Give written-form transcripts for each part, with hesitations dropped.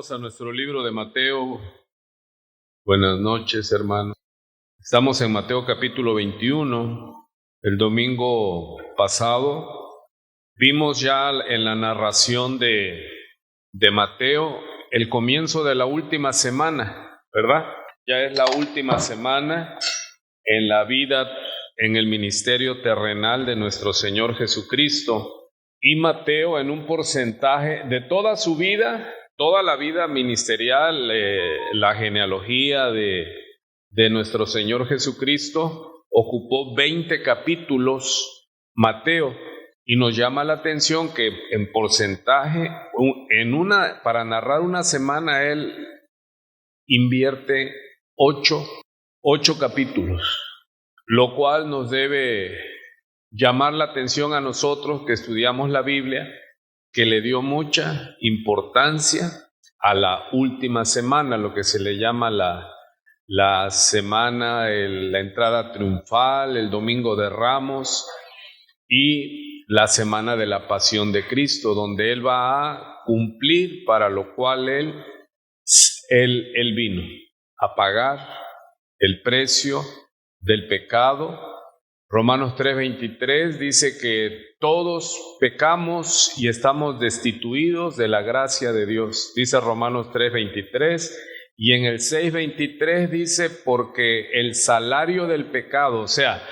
Vamos a nuestro libro de Mateo. Buenas noches, hermanos. Estamos en Mateo capítulo 21. El domingo pasado vimos ya en la narración de Mateo el comienzo de la última semana, ¿verdad? Ya es la última semana en la vida, en el ministerio terrenal de nuestro Señor Jesucristo. Y Mateo, en un porcentaje de toda su vida, toda la vida ministerial, la genealogía de nuestro Señor Jesucristo, ocupó 20 capítulos Mateo, y nos llama la atención que en porcentaje, para narrar una semana, él invierte 8 capítulos, lo cual nos debe llamar la atención a nosotros que estudiamos la Biblia, que le dio mucha importancia a la última semana, lo que se le llama la semana, la entrada triunfal, el domingo de Ramos y la semana de la pasión de Cristo, donde Él va a cumplir para lo cual Él vino, a pagar el precio del pecado. Romanos 3:23 dice que todos pecamos y estamos destituidos de la gracia de Dios, dice Romanos 3:23, y en el 6:23 dice, porque el salario del pecado, o sea,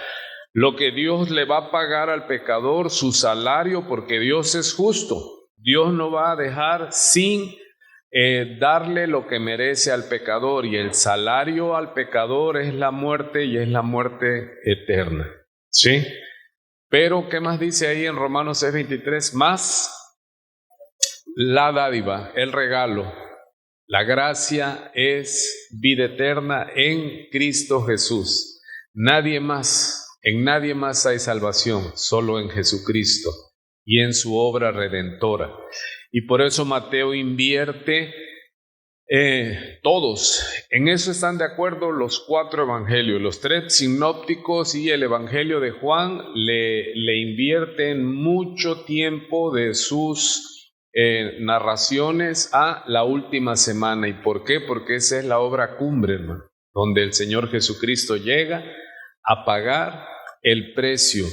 lo que Dios le va a pagar al pecador, su salario, porque Dios es justo, Dios no va a dejar sin darle lo que merece al pecador, y el salario al pecador es la muerte, y es la muerte eterna. ¿Sí? Pero, ¿qué más dice ahí en Romanos 6:23? Más la dádiva, el regalo, la gracia es vida eterna en Cristo Jesús. En nadie más hay salvación, solo en Jesucristo y en su obra redentora. Y por eso Mateo invierte todos. En eso están de acuerdo los 4 evangelios, los 3 sinópticos y el evangelio de Juan le invierten mucho tiempo de sus narraciones a la última semana. ¿Y por qué? Porque esa es la obra cumbre, hermano, donde el Señor Jesucristo llega a pagar el precio.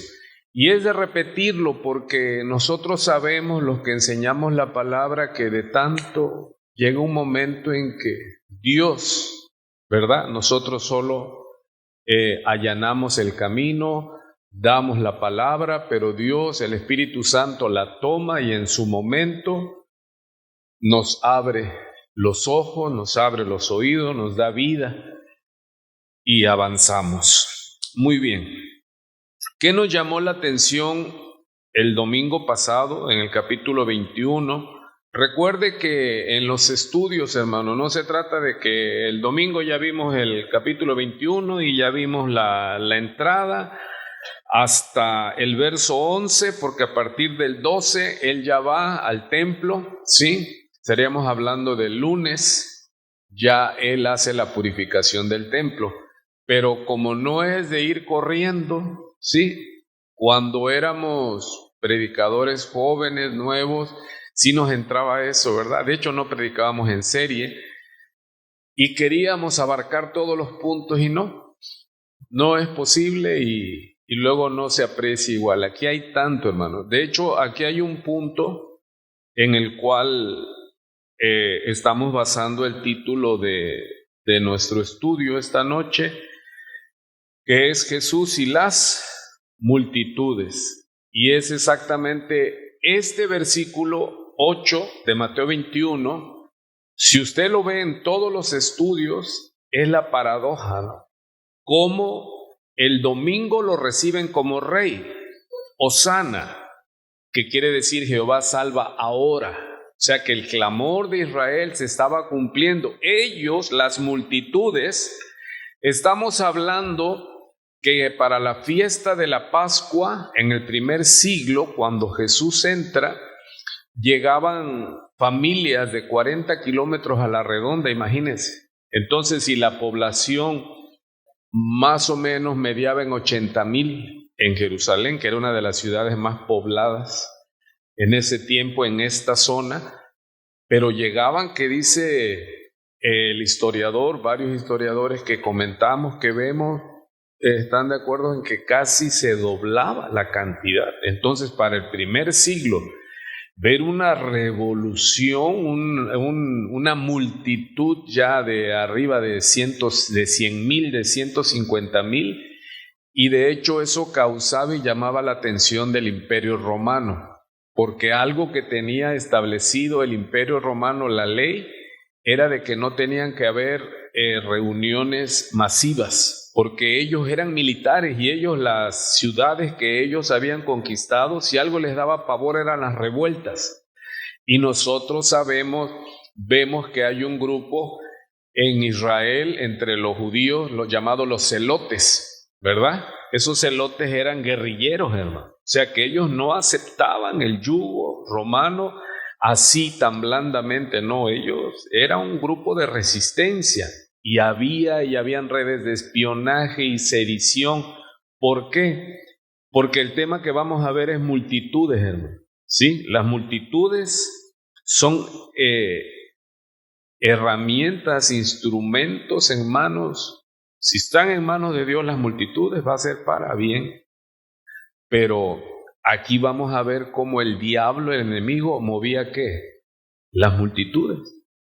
Y es de repetirlo porque nosotros sabemos, los que enseñamos la palabra, que de tanto llega un momento en que Dios, ¿verdad? Nosotros solo allanamos el camino, damos la palabra, pero Dios, el Espíritu Santo, la toma y en su momento nos abre los ojos, nos abre los oídos, nos da vida y avanzamos. Muy bien. ¿Qué nos llamó la atención el domingo pasado en el capítulo 21? Recuerde que en los estudios, hermano, no se trata de que el domingo ya vimos el capítulo 21 y ya vimos la entrada hasta el verso 11, porque a partir del 12 él ya va al templo, ¿sí? Estaríamos hablando del lunes, ya él hace la purificación del templo, pero como no es de ir corriendo, ¿sí? Cuando éramos predicadores jóvenes, nuevos, sí nos entraba eso, ¿verdad? De hecho, no predicábamos en serie y queríamos abarcar todos los puntos y no es posible y luego no se aprecia igual. Aquí hay tanto, hermano. De hecho, aquí hay un punto en el cual estamos basando el título de nuestro estudio esta noche, que es Jesús y las multitudes. Y es exactamente este versículo 8 de Mateo 21, si usted lo ve en todos los estudios, es la paradoja, ¿no? Cómo el domingo lo reciben como rey, Hosana, que quiere decir Jehová salva ahora. O sea que el clamor de Israel se estaba cumpliendo. Ellos, las multitudes, estamos hablando que para la fiesta de la Pascua, en el primer siglo, cuando Jesús entra, llegaban familias de 40 kilómetros a la redonda, imagínense. Entonces, si la población más o menos mediaba en 80,000 en Jerusalén, que era una de las ciudades más pobladas en ese tiempo, en esta zona, pero llegaban, que dice el historiador, varios historiadores que comentamos, que vemos, están de acuerdo en que casi se doblaba la cantidad. Entonces, para el primer siglo, ver una revolución, una multitud ya de arriba de 100,000, de 150,000, y de hecho eso causaba y llamaba la atención del Imperio Romano, porque algo que tenía establecido el Imperio Romano, la ley, era de que no tenían que haber reuniones masivas, porque ellos eran militares y ellos, las ciudades que ellos habían conquistado, si algo les daba pavor eran las revueltas. Y nosotros vemos que hay un grupo en Israel entre los judíos, los llamados los celotes, ¿verdad? Esos celotes eran guerrilleros, hermano. O sea que ellos no aceptaban el yugo romano así tan blandamente, no, ellos era un grupo de resistencia y habían redes de espionaje y sedición. ¿Por qué? Porque el tema que vamos a ver es multitudes, hermano. ¿Sí? Las multitudes son herramientas, instrumentos en manos. Si están en manos de Dios las multitudes, va a ser para bien. Pero aquí vamos a ver cómo el diablo, el enemigo, movía ¿qué? Las multitudes.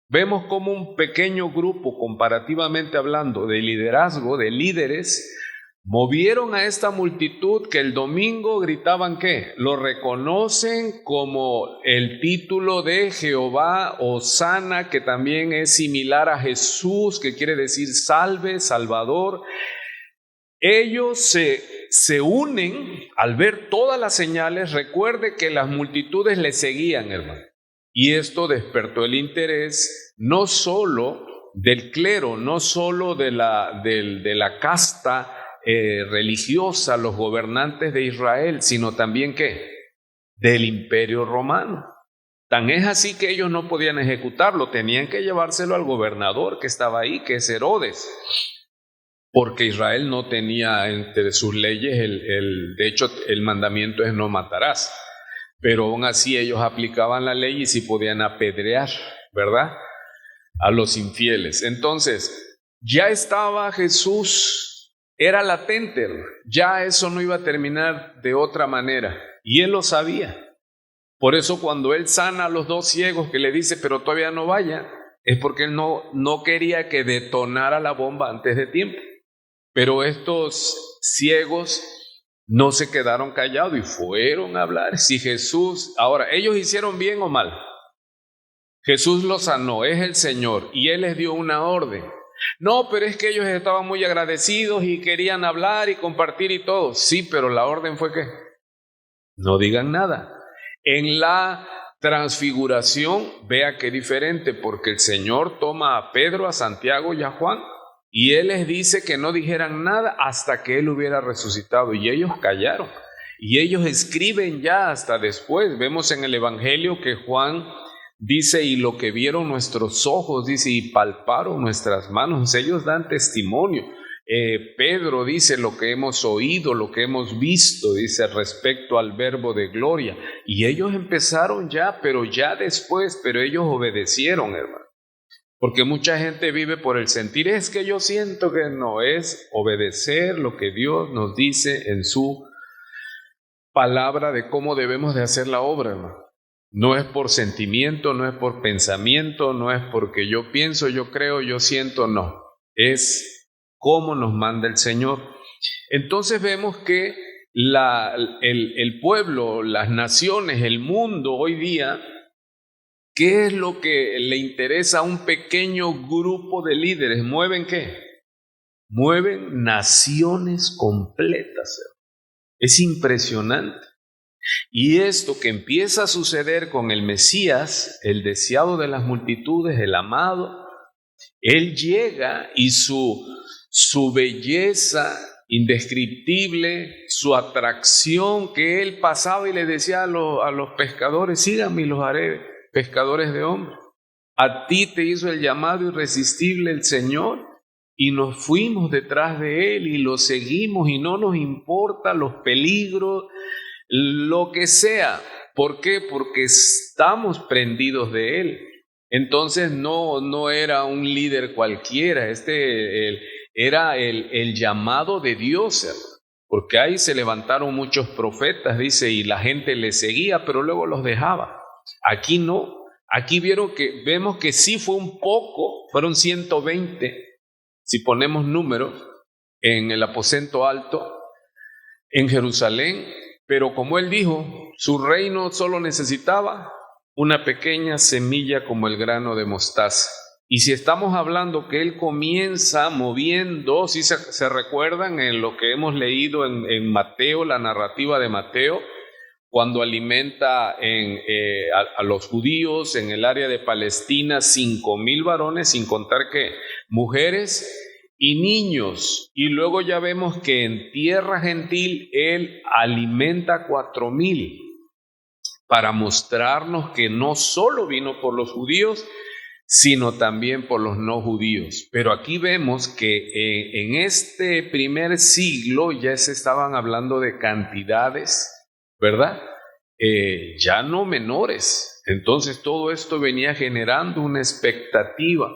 Vemos como un pequeño grupo, comparativamente hablando, de liderazgo, de líderes, movieron a esta multitud que el domingo gritaban ¿qué? Lo reconocen como el título de Jehová, Hosana, que también es similar a Jesús, que quiere decir salve, Salvador. Ellos se unen al ver todas las señales. Recuerde que las multitudes le seguían, hermano. Y esto despertó el interés no solo del clero, no solo de la casta religiosa, los gobernantes de Israel, sino también ¿qué? Del Imperio Romano. Tan es así que ellos no podían ejecutarlo, tenían que llevárselo al gobernador que estaba ahí, que es Herodes. Porque Israel no tenía entre sus leyes, de hecho el mandamiento es no matarás, pero aún así ellos aplicaban la ley y sí podían apedrear, ¿verdad? A los infieles. Entonces, ya estaba Jesús, era latente, ya eso no iba a terminar de otra manera, y él lo sabía. Por eso cuando él sana a los dos ciegos, que le dice, pero todavía no vaya, es porque él no quería que detonara la bomba antes de tiempo. Pero estos ciegos no se quedaron callados y fueron a hablar. Si Jesús, ahora, ¿ellos hicieron bien o mal? Jesús los sanó, es el Señor, y Él les dio una orden. No, pero es que ellos estaban muy agradecidos y querían hablar y compartir y todo. Sí, pero la orden fue que no digan nada. En la transfiguración, vea qué diferente, porque el Señor toma a Pedro, a Santiago y a Juan, y Él les dice que no dijeran nada hasta que Él hubiera resucitado, y ellos callaron. Y ellos escriben ya hasta después. Vemos en el Evangelio que Juan dice, y lo que vieron nuestros ojos, dice, y palparon nuestras manos. Ellos dan testimonio. Pedro dice lo que hemos oído, lo que hemos visto, dice respecto al verbo de gloria. Y ellos empezaron ya, pero ya después, pero ellos obedecieron, hermano. Porque mucha gente vive por el sentir, es que yo siento que no, es obedecer lo que Dios nos dice en su palabra de cómo debemos de hacer la obra, hermano. No es por sentimiento, no es por pensamiento, no es porque yo pienso, yo creo, yo siento, no. Es cómo nos manda el Señor. Entonces vemos que el pueblo, las naciones, el mundo hoy día, ¿qué es lo que le interesa a un pequeño grupo de líderes? ¿Mueven qué? Mueven naciones completas. Es impresionante. Y esto que empieza a suceder con el Mesías, el deseado de las multitudes, el amado, Él llega y su belleza indescriptible, su atracción, que Él pasaba y le decía a los pescadores, síganme y los haré pescadores de hombres. A ti te hizo el llamado irresistible el Señor, y nos fuimos detrás de Él y lo seguimos, y no nos importa los peligros, lo que sea. ¿Por qué? Porque estamos prendidos de Él. Entonces no era un líder cualquiera, era el llamado de Dios, hermano. Porque ahí se levantaron muchos profetas, dice, y la gente le seguía, pero luego los dejaba. Aquí no, aquí vemos que sí fue un poco, fueron 120, si ponemos números, en el aposento alto, en Jerusalén, pero como él dijo, su reino solo necesitaba una pequeña semilla como el grano de mostaza. Y si estamos hablando que él comienza moviendo, si se recuerdan en lo que hemos leído en Mateo, la narrativa de Mateo, cuando alimenta a los judíos en el área de Palestina, 5,000 varones, sin contar que mujeres y niños. Y luego ya vemos que en tierra gentil él alimenta 4,000 para mostrarnos que no solo vino por los judíos, sino también por los no judíos. Pero aquí vemos que en este primer siglo ya se estaban hablando de cantidades, ¿verdad? Ya no menores. Entonces todo esto venía generando una expectativa.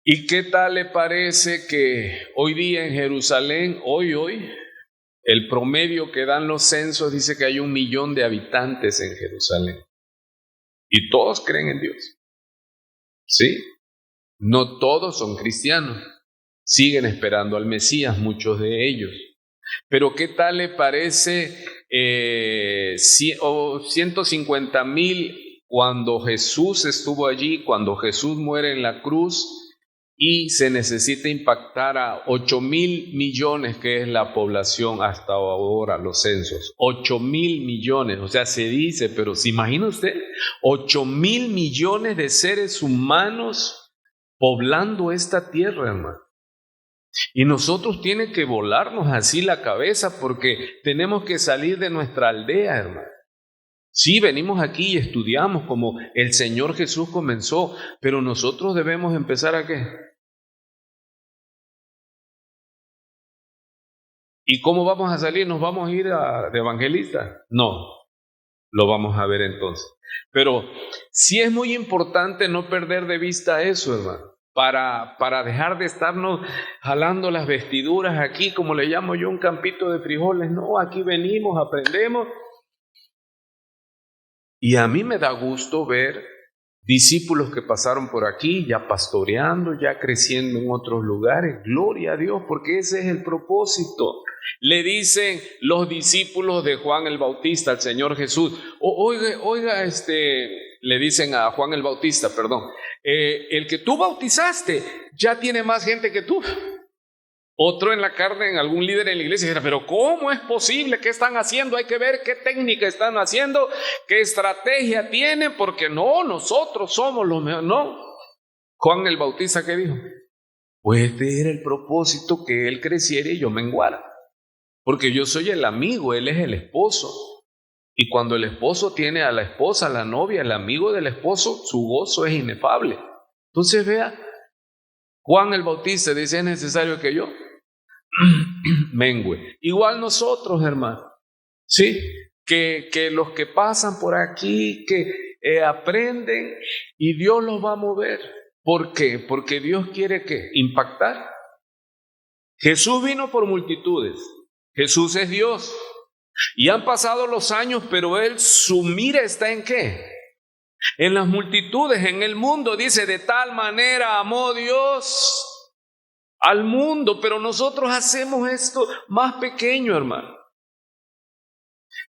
¿Y qué tal le parece que hoy día en Jerusalén, hoy, el promedio que dan los censos dice que hay 1 millón de habitantes en Jerusalén? Y todos creen en Dios. ¿Sí? No todos son cristianos, siguen esperando al Mesías, muchos de ellos. Pero ¿qué tal le parece 150,000 cuando Jesús estuvo allí, cuando Jesús muere en la cruz y se necesita impactar a 8,000 millones, que es la población hasta ahora, los censos? 8,000 millones, o sea, se dice, pero ¿se imagina usted? 8,000 millones de seres humanos poblando esta tierra, hermano. Y nosotros tiene que volarnos así la cabeza porque tenemos que salir de nuestra aldea, hermano. Sí, venimos aquí y estudiamos como el Señor Jesús comenzó, pero nosotros debemos empezar ¿a qué? ¿Y cómo vamos a salir? ¿Nos vamos a ir de evangelistas? No, lo vamos a ver entonces. Pero sí es muy importante no perder de vista eso, hermano, para dejar de estarnos jalando las vestiduras aquí, como le llamo yo, un campito de frijoles. No, aquí venimos, aprendemos. Y a mí me da gusto ver discípulos que pasaron por aquí, ya pastoreando, ya creciendo en otros lugares. Gloria a Dios, porque ese es el propósito. Le dicen los discípulos de Juan el Bautista al Señor Jesús, oiga, le dicen a Juan el Bautista, el que tú bautizaste ya tiene más gente que tú. Otro en la carne, en algún líder en la iglesia, dijera, pero ¿cómo es posible? ¿Qué están haciendo? Hay que ver qué técnica están haciendo, qué estrategia tienen, porque no, nosotros somos los mejores. No. Juan el Bautista, ¿qué dijo? Pues este era el propósito, que él creciera y yo menguara. Porque yo soy el amigo, él es el esposo. Y cuando el esposo tiene a la esposa, a la novia, el amigo del esposo, su gozo es inefable. Entonces vea, Juan el Bautista dice, es necesario que yo mengüe. Igual nosotros, hermano, ¿sí? Que los que pasan por aquí, que aprenden, y Dios los va a mover. ¿Por qué? Porque Dios quiere que impactar. Jesús vino por multitudes. Jesús es Dios. Y han pasado los años, pero su mira está ¿en qué? En las multitudes, en el mundo. Dice, de tal manera amó Dios al mundo, pero nosotros hacemos esto más pequeño, hermano.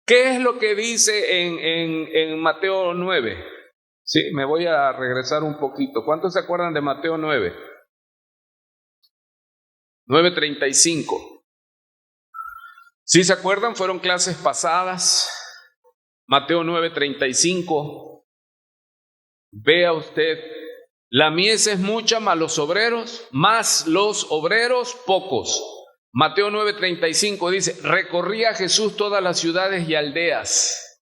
¿Qué es lo que dice en Mateo 9? Sí, me voy a regresar un poquito. ¿Cuántos se acuerdan de Mateo 9? 9:35. ¿Sí se acuerdan? Fueron clases pasadas. Mateo 9:35. Vea usted, la mies es mucha, más los obreros pocos. Mateo 9:35 dice, recorría Jesús todas las ciudades y aldeas.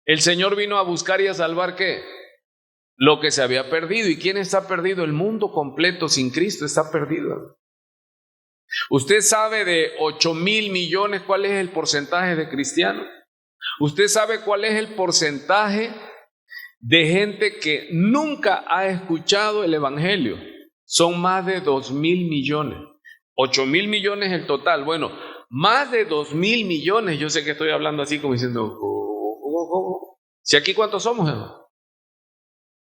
El Señor vino a buscar y a salvar ¿qué? Lo que se había perdido. ¿Y quién está perdido? El mundo completo sin Cristo está perdido. Usted sabe de 8,000 millones cuál es el porcentaje de cristianos. Usted sabe cuál es el porcentaje de gente que nunca ha escuchado el Evangelio. Son más de 2,000 millones. 8,000 millones el total. Bueno, más de 2,000 millones. Yo sé que estoy hablando así como diciendo, ¿si aquí cuántos somos, hermano?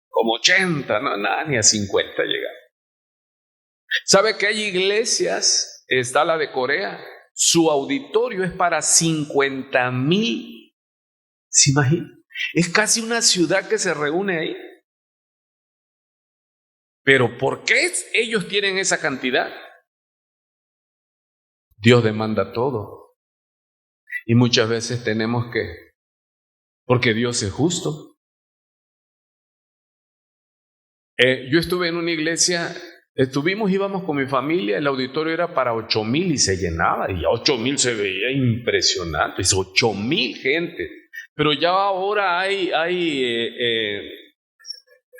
Como 80, no, nada, ni a 50 llegar. ¿Sabe que hay iglesias? Está la de Corea. Su auditorio es para 50,000. ¿Se imagina? Es casi una ciudad que se reúne ahí. Pero ¿por qué ellos tienen esa cantidad? Dios demanda todo. Y muchas veces tenemos que, porque Dios es justo. Yo estuve en una iglesia, íbamos con mi familia, el auditorio era para 8,000 y se llenaba, y a 8,000 se veía impresionante, es 8,000 gente. Pero ya ahora hay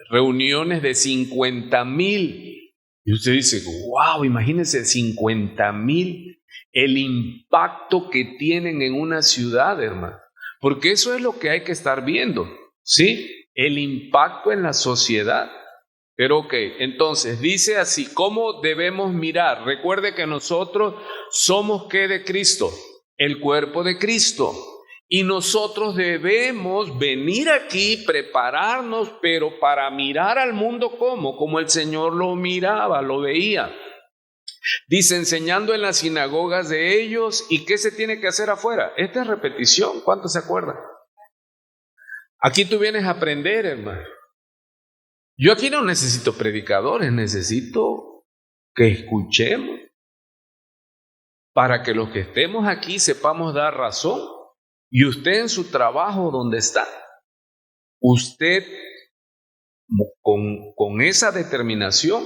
reuniones de 50,000. Y usted dice, wow, imagínense 50,000, el impacto que tienen en una ciudad, hermano. Porque eso es lo que hay que estar viendo, ¿sí? El impacto en la sociedad. Pero ok, entonces dice así, ¿cómo debemos mirar? Recuerde que nosotros somos ¿qué de Cristo? El cuerpo de Cristo. Y nosotros debemos venir aquí, prepararnos, pero para mirar al mundo como el Señor lo miraba, lo veía. Dice, enseñando en las sinagogas de ellos. ¿Y qué se tiene que hacer afuera? Esta es repetición, ¿cuántos se acuerdan? Aquí tú vienes a aprender, hermano. Yo aquí no necesito predicadores, necesito que escuchemos para que los que estemos aquí sepamos dar razón. Y usted en su trabajo donde está, usted con esa determinación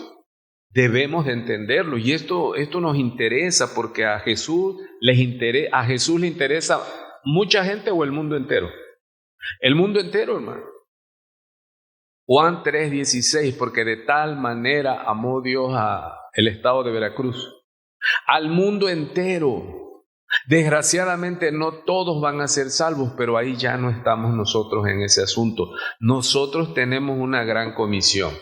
debemos de entenderlo. Y esto nos interesa porque a Jesús le interesa mucha gente o el mundo entero. El mundo entero, hermano. Juan 3:16, porque de tal manera amó Dios el estado de Veracruz, al mundo entero. Desgraciadamente no todos van a ser salvos, pero ahí ya no estamos nosotros en ese asunto. Nosotros tenemos una gran comisión.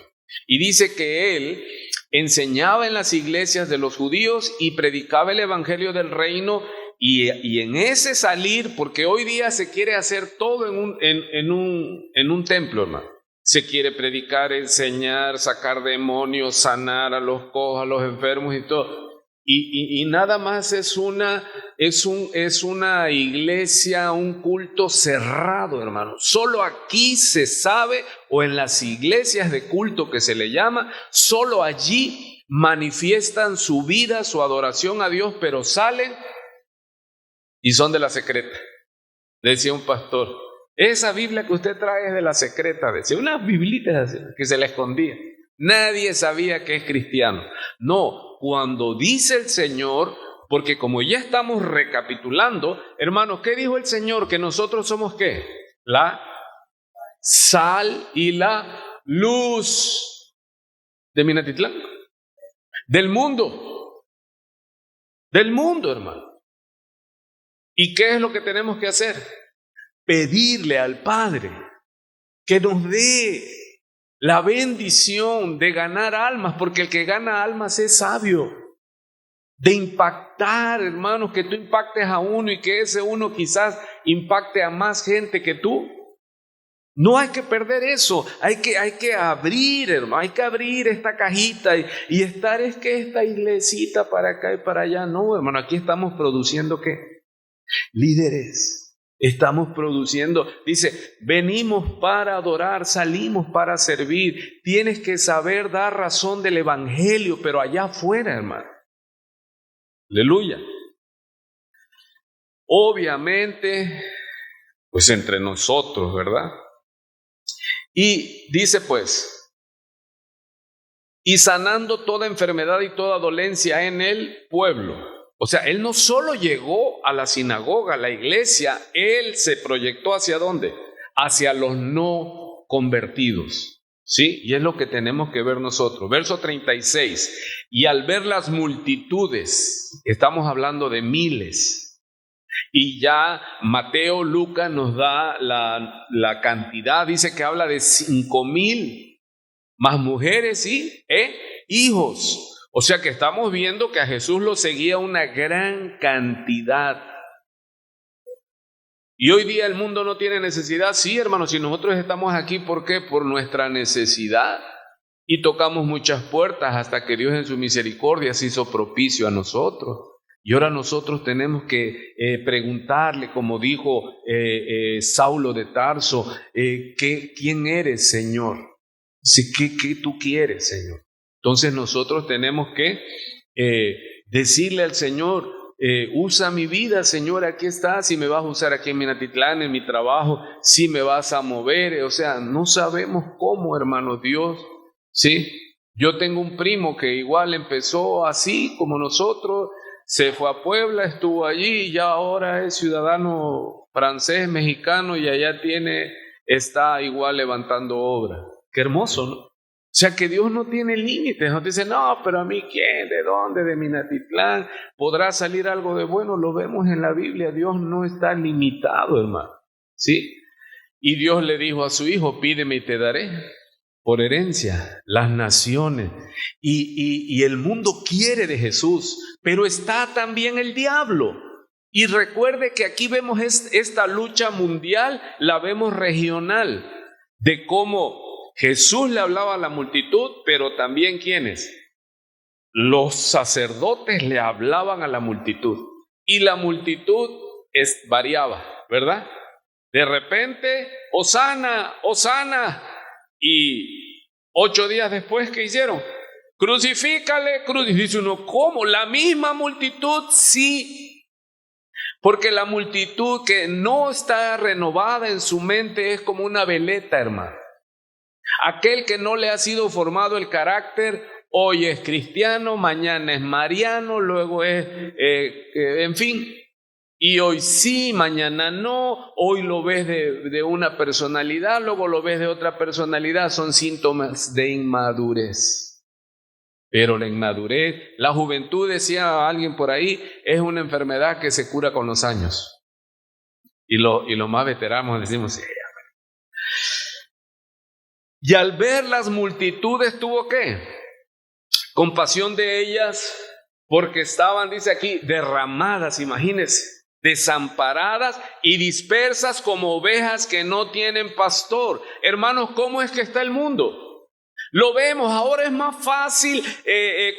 Y dice que él enseñaba en las iglesias de los judíos y predicaba el evangelio del reino. Y en ese salir, porque hoy día se quiere hacer todo en un templo, hermano. Se quiere predicar, enseñar, sacar demonios, sanar a los cojos, a los enfermos y todo. Y nada más es una iglesia, un culto cerrado, hermano. Solo aquí se sabe, o en las iglesias de culto que se le llama, solo allí manifiestan su vida, su adoración a Dios, pero salen y son de la secreta. Decía un pastor, esa Biblia que usted trae es de la secreta, decía, unas biblitas que se le escondía. Nadie sabía que es cristiano. No, cuando dice el Señor, porque como ya estamos recapitulando, hermanos, ¿qué dijo el Señor? Que nosotros somos ¿qué? La sal y la luz de Minatitlán. Del mundo, hermano. ¿Y qué es lo que tenemos que hacer? Pedirle al Padre que nos dé la bendición de ganar almas, porque el que gana almas es sabio. De impactar, hermanos, que tú impactes a uno y que ese uno quizás impacte a más gente que tú. No hay que perder eso, hay que abrir, hermano, hay que abrir esta cajita y estar es que esta iglesita para acá y para allá. No, hermano, aquí estamos produciendo ¿qué? Líderes. Estamos produciendo, dice, venimos para adorar, salimos para servir. Tienes que saber dar razón del evangelio, pero allá afuera, hermano. Aleluya. Obviamente, pues entre nosotros, ¿verdad? Y dice pues, y sanando toda enfermedad y toda dolencia en el pueblo. O sea, él no solo llegó a la sinagoga, a la iglesia, él se proyectó ¿hacia dónde? Hacia los no convertidos, ¿sí? Y es lo que tenemos que ver nosotros. Verso 36, y al ver las multitudes, estamos hablando de miles, Y ya Mateo, Lucas nos da la cantidad, dice que habla de 5,000 más mujeres y hijos. O sea que estamos viendo que a Jesús lo seguía una gran cantidad. Y hoy día el mundo no tiene necesidad. Sí, hermanos, si nosotros estamos aquí, ¿por qué? Por nuestra necesidad. Y tocamos muchas puertas hasta que Dios en su misericordia se hizo propicio a nosotros. Y ahora nosotros tenemos que preguntarle, como dijo Saulo de Tarso, ¿quién eres, Señor? Dice, ¿qué tú quieres, Señor? Entonces nosotros tenemos que decirle al Señor, usa mi vida, Señor, aquí está, si me vas a usar aquí en Minatitlán, en mi trabajo, si me vas a mover, o sea, no sabemos cómo, hermano Dios, ¿sí? Yo tengo un primo que igual empezó así como nosotros, se fue a Puebla, estuvo allí y ya ahora es ciudadano francés, mexicano y allá está igual levantando obra. Qué hermoso, ¿no? O sea que Dios no tiene límites, no dice, no, pero a mí ¿quién? ¿De dónde? ¿De Minatitlán? ¿Podrá salir algo de bueno? Lo vemos en la Biblia, Dios no está limitado, hermano, ¿sí? Y Dios le dijo a su hijo, pídeme y te daré por herencia las naciones. Y el mundo quiere de Jesús, pero está también el diablo. Y recuerde que aquí vemos esta lucha mundial, la vemos regional, de cómo Jesús le hablaba a la multitud, pero también ¿quiénes? Los sacerdotes le hablaban a la multitud. Y la multitud variaba, ¿verdad? De repente, Hosana, Hosana. Y 8 días después, ¿qué hicieron? Crucifícale, dice uno, ¿cómo? La misma multitud, sí. Porque la multitud que no está renovada en su mente es como una veleta, hermano. Aquel que no le ha sido formado el carácter, hoy es cristiano, mañana es mariano, luego es, en fin, y hoy sí, mañana no, hoy lo ves de una personalidad, luego lo ves de otra personalidad, son síntomas de inmadurez. Pero la inmadurez, la juventud, decía alguien por ahí, es una enfermedad que se cura con los años. Y los más veteranos decimos, sí. Y al ver las multitudes tuvo ¿qué? Compasión de ellas, porque estaban, dice aquí, derramadas, imagínense, desamparadas y dispersas como ovejas que no tienen pastor. Hermanos, ¿cómo es que está el mundo? Lo vemos, ahora es más fácil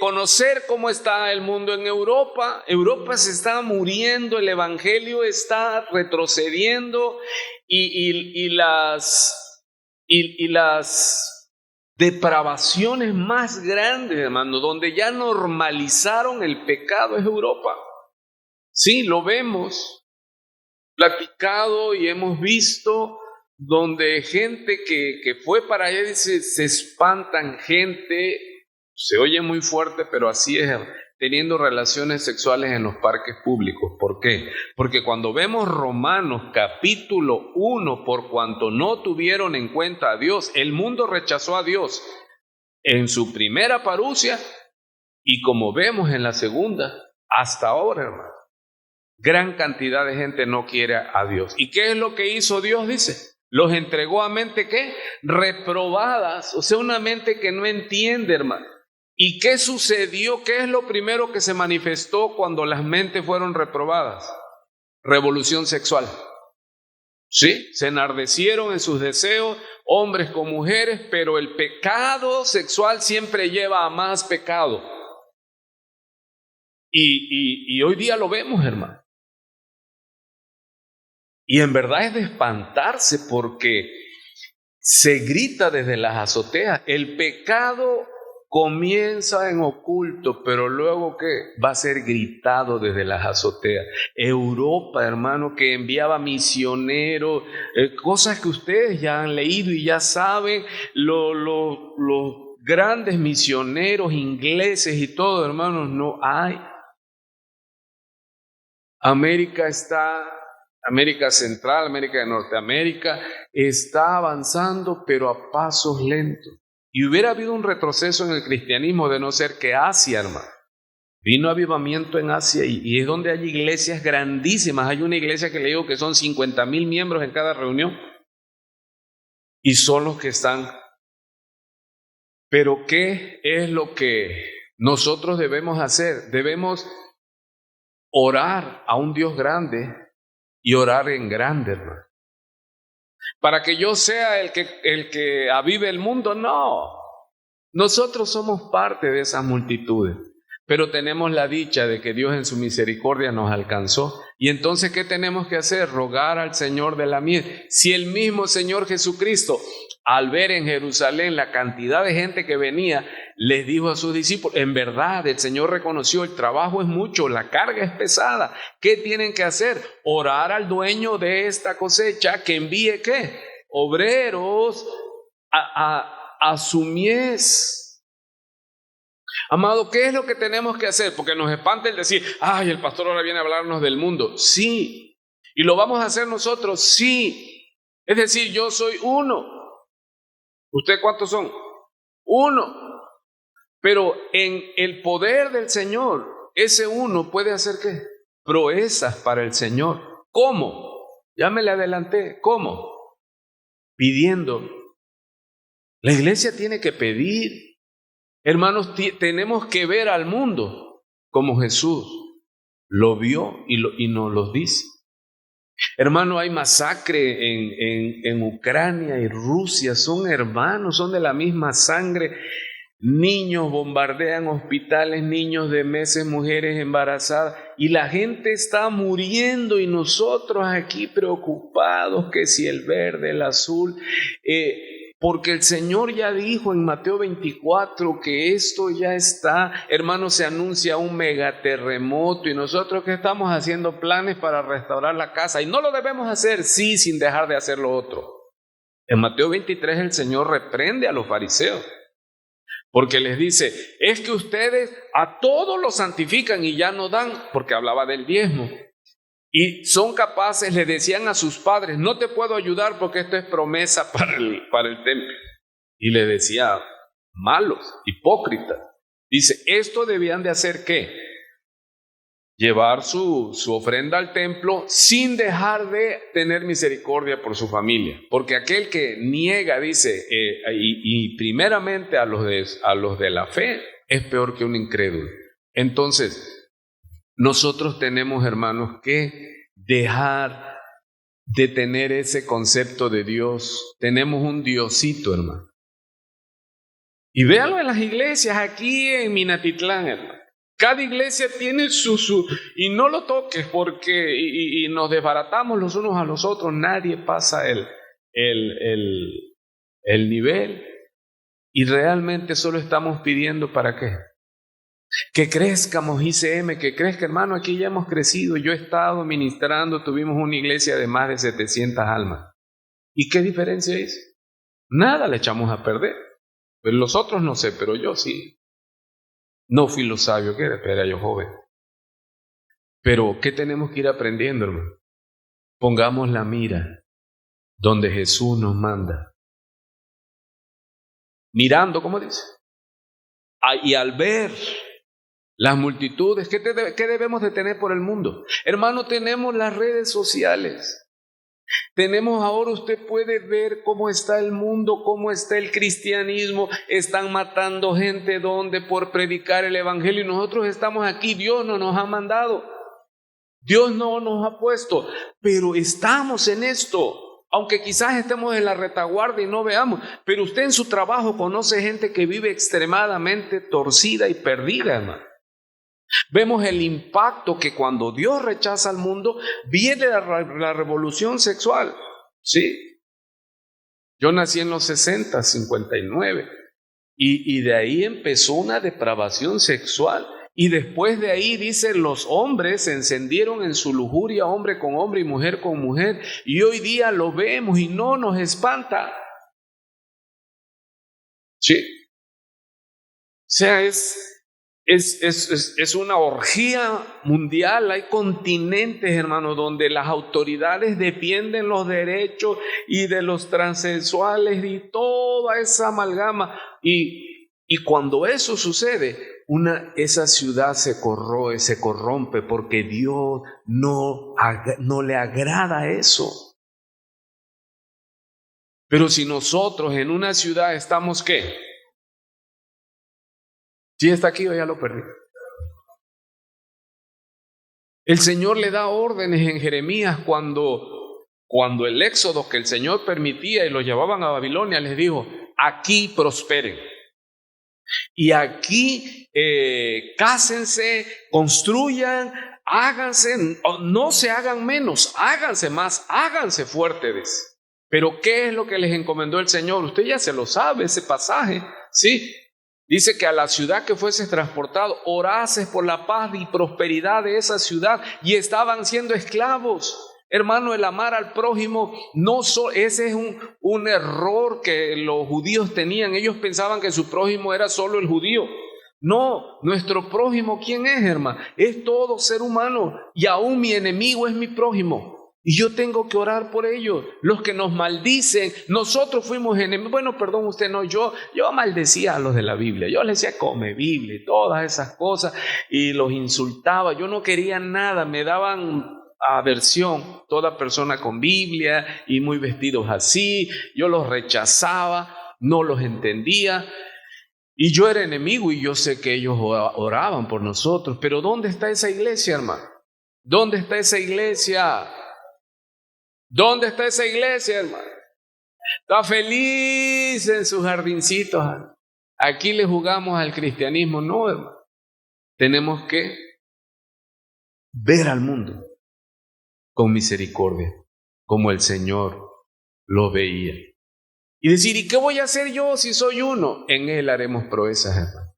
conocer cómo está el mundo en Europa. Europa se está muriendo, el evangelio está retrocediendo y las depravaciones más grandes, hermano, donde ya normalizaron el pecado es Europa. Sí, lo vemos, platicado y hemos visto donde gente que fue para allá dice, se espantan gente, se oye muy fuerte, pero así es, teniendo relaciones sexuales en los parques públicos. ¿Por qué? Porque cuando vemos Romanos capítulo 1, por cuanto no tuvieron en cuenta a Dios, el mundo rechazó a Dios en su primera parucia y como vemos en la segunda, hasta ahora, hermano, gran cantidad de gente no quiere a Dios. ¿Y qué es lo que hizo Dios? Dice, los entregó a mente ¿qué? Reprobadas, o sea, una mente que no entiende, hermano. ¿Y qué sucedió? ¿Qué es lo primero que se manifestó cuando las mentes fueron reprobadas? Revolución sexual. Sí, se enardecieron en sus deseos, hombres con mujeres, pero el pecado sexual siempre lleva a más pecado. Y hoy día lo vemos, hermano. Y en verdad es de espantarse porque se grita desde las azoteas. El pecado comienza en oculto, pero luego ¿qué? Va a ser gritado desde las azoteas. Europa, hermano, que enviaba misioneros, cosas que ustedes ya han leído y ya saben, los grandes misioneros ingleses y todo, hermanos, no hay. América Central, América de Norteamérica, está avanzando, pero a pasos lentos. Y hubiera habido un retroceso en el cristianismo de no ser que Asia, hermano, Vino avivamiento en Asia y es donde hay iglesias grandísimas. Hay una iglesia que le digo que son 50,000 miembros en cada reunión y son los que están. Pero ¿qué es lo que nosotros debemos hacer? Debemos orar a un Dios grande y orar en grande, hermano. Para que yo sea el que avive el mundo, no. Nosotros somos parte de esas multitudes, pero tenemos la dicha de que Dios en su misericordia nos alcanzó. Y entonces, ¿qué tenemos que hacer? Rogar al Señor de la mies. Si el mismo Señor Jesucristo, al ver en Jerusalén la cantidad de gente que venía, les dijo a sus discípulos, en verdad el Señor reconoció, el trabajo es mucho, la carga es pesada. ¿Qué tienen que hacer? Orar al dueño de esta cosecha que envíe, ¿qué? Obreros a su mies. Amado, ¿qué es lo que tenemos que hacer? Porque nos espanta el decir, ay, el pastor ahora viene a hablarnos del mundo. Sí. ¿Y lo vamos a hacer nosotros? Sí. Es decir, yo soy uno. ¿Usted cuántos son? Uno. Pero en el poder del Señor, ese uno puede hacer ¿qué? Proezas para el Señor. ¿Cómo? Ya me le adelanté. ¿Cómo? Pidiendo. La iglesia tiene que pedir. Hermanos, tenemos que ver al mundo como Jesús lo vio y nos lo dice. Hermano, hay masacre en Ucrania y Rusia, son hermanos, son de la misma sangre. Niños bombardean hospitales, niños de meses, mujeres embarazadas, y la gente está muriendo y nosotros aquí preocupados que si el verde, el azul, porque el Señor ya dijo en Mateo 24 que esto ya está, hermanos, se anuncia un megaterremoto y nosotros que estamos haciendo planes para restaurar la casa y no lo debemos hacer, sí, sin dejar de hacer lo otro. En Mateo 23 el Señor reprende a los fariseos porque les dice, es que ustedes a todos los santifican y ya no dan, porque hablaba del diezmo. Y son capaces, le decían a sus padres, no te puedo ayudar porque esto es promesa para el templo. Y le decía, malos, hipócritas. Dice, esto debían de hacer ¿qué? Llevar su ofrenda al templo sin dejar de tener misericordia por su familia. Porque aquel que niega, dice, y primeramente a los de la fe, es peor que un incrédulo. Entonces, nosotros tenemos, hermanos, que dejar de tener ese concepto de Dios. Tenemos un Diosito, hermano. Y véanlo en las iglesias aquí en Minatitlán, hermano. Cada iglesia tiene y no lo toques porque y nos desbaratamos los unos a los otros. Nadie pasa el nivel y realmente solo estamos pidiendo ¿para qué? Que crezcamos ICM, que crezca, hermano. Aquí ya hemos crecido. Yo he estado ministrando, tuvimos una iglesia de más de 700 almas. ¿Y qué diferencia es? Nada le echamos a perder. Pero los otros no sé, pero yo sí. No fui lo sabio que era yo joven. Pero ¿qué tenemos que ir aprendiendo, hermano? Pongamos la mira donde Jesús nos manda. Mirando, ¿cómo dice? Y al ver las multitudes, ¿qué debemos de tener por el mundo? Hermano, tenemos las redes sociales. Tenemos ahora, usted puede ver cómo está el mundo, cómo está el cristianismo. Están matando gente donde por predicar el evangelio y nosotros estamos aquí. Dios no nos ha mandado, Dios no nos ha puesto, pero estamos en esto. Aunque quizás estemos en la retaguardia y no veamos, pero usted en su trabajo conoce gente que vive extremadamente torcida y perdida, hermano. Vemos el impacto que cuando Dios rechaza al mundo, viene la revolución sexual. Sí. Yo nací en los 60, 59, y de ahí empezó una depravación sexual. Y después de ahí, dice, los hombres se encendieron en su lujuria, hombre con hombre y mujer con mujer. Y hoy día lo vemos y no nos espanta. Sí. O sea, es una orgía mundial. Hay continentes, hermanos, donde las autoridades defienden los derechos y de los transexuales y toda esa amalgama. Y cuando eso sucede, esa ciudad se corroe, se corrompe, porque Dios no le agrada eso. Pero si nosotros en una ciudad estamos, ¿qué? ¿Sí está aquí o ya lo perdí? El Señor le da órdenes en Jeremías cuando el éxodo que el Señor permitía y lo llevaban a Babilonia, les dijo, aquí prosperen. Y aquí cásense, construyan, háganse, no se hagan menos, háganse más, háganse fuertes. Pero ¿qué es lo que les encomendó el Señor? Usted ya se lo sabe, ese pasaje, ¿sí? Dice que a la ciudad que fueses transportado, orases por la paz y prosperidad de esa ciudad, y estaban siendo esclavos. Hermano, el amar al prójimo, ese es un error que los judíos tenían. Ellos pensaban que su prójimo era solo el judío. No, nuestro prójimo, ¿quién es, hermano? Es todo ser humano, y aún mi enemigo es mi prójimo. Y yo tengo que orar por ellos. Los que nos maldicen, nosotros fuimos enemigos. Bueno, perdón, usted no, yo maldecía a los de la Biblia. Yo les decía, come Biblia y todas esas cosas, y los insultaba. Yo no quería nada, me daban aversión toda persona con Biblia y muy vestidos así. Yo los rechazaba, no los entendía. Y yo era enemigo, y yo sé que ellos oraban por nosotros. Pero ¿dónde está esa iglesia, hermano? ¿Dónde está esa iglesia? ¿Dónde está esa iglesia, hermano? Está feliz en sus jardincitos. Aquí le jugamos al cristianismo. No, hermano. Tenemos que ver al mundo con misericordia, como el Señor lo veía. Y decir, ¿y qué voy a hacer yo si soy uno? En Él haremos proezas, hermano.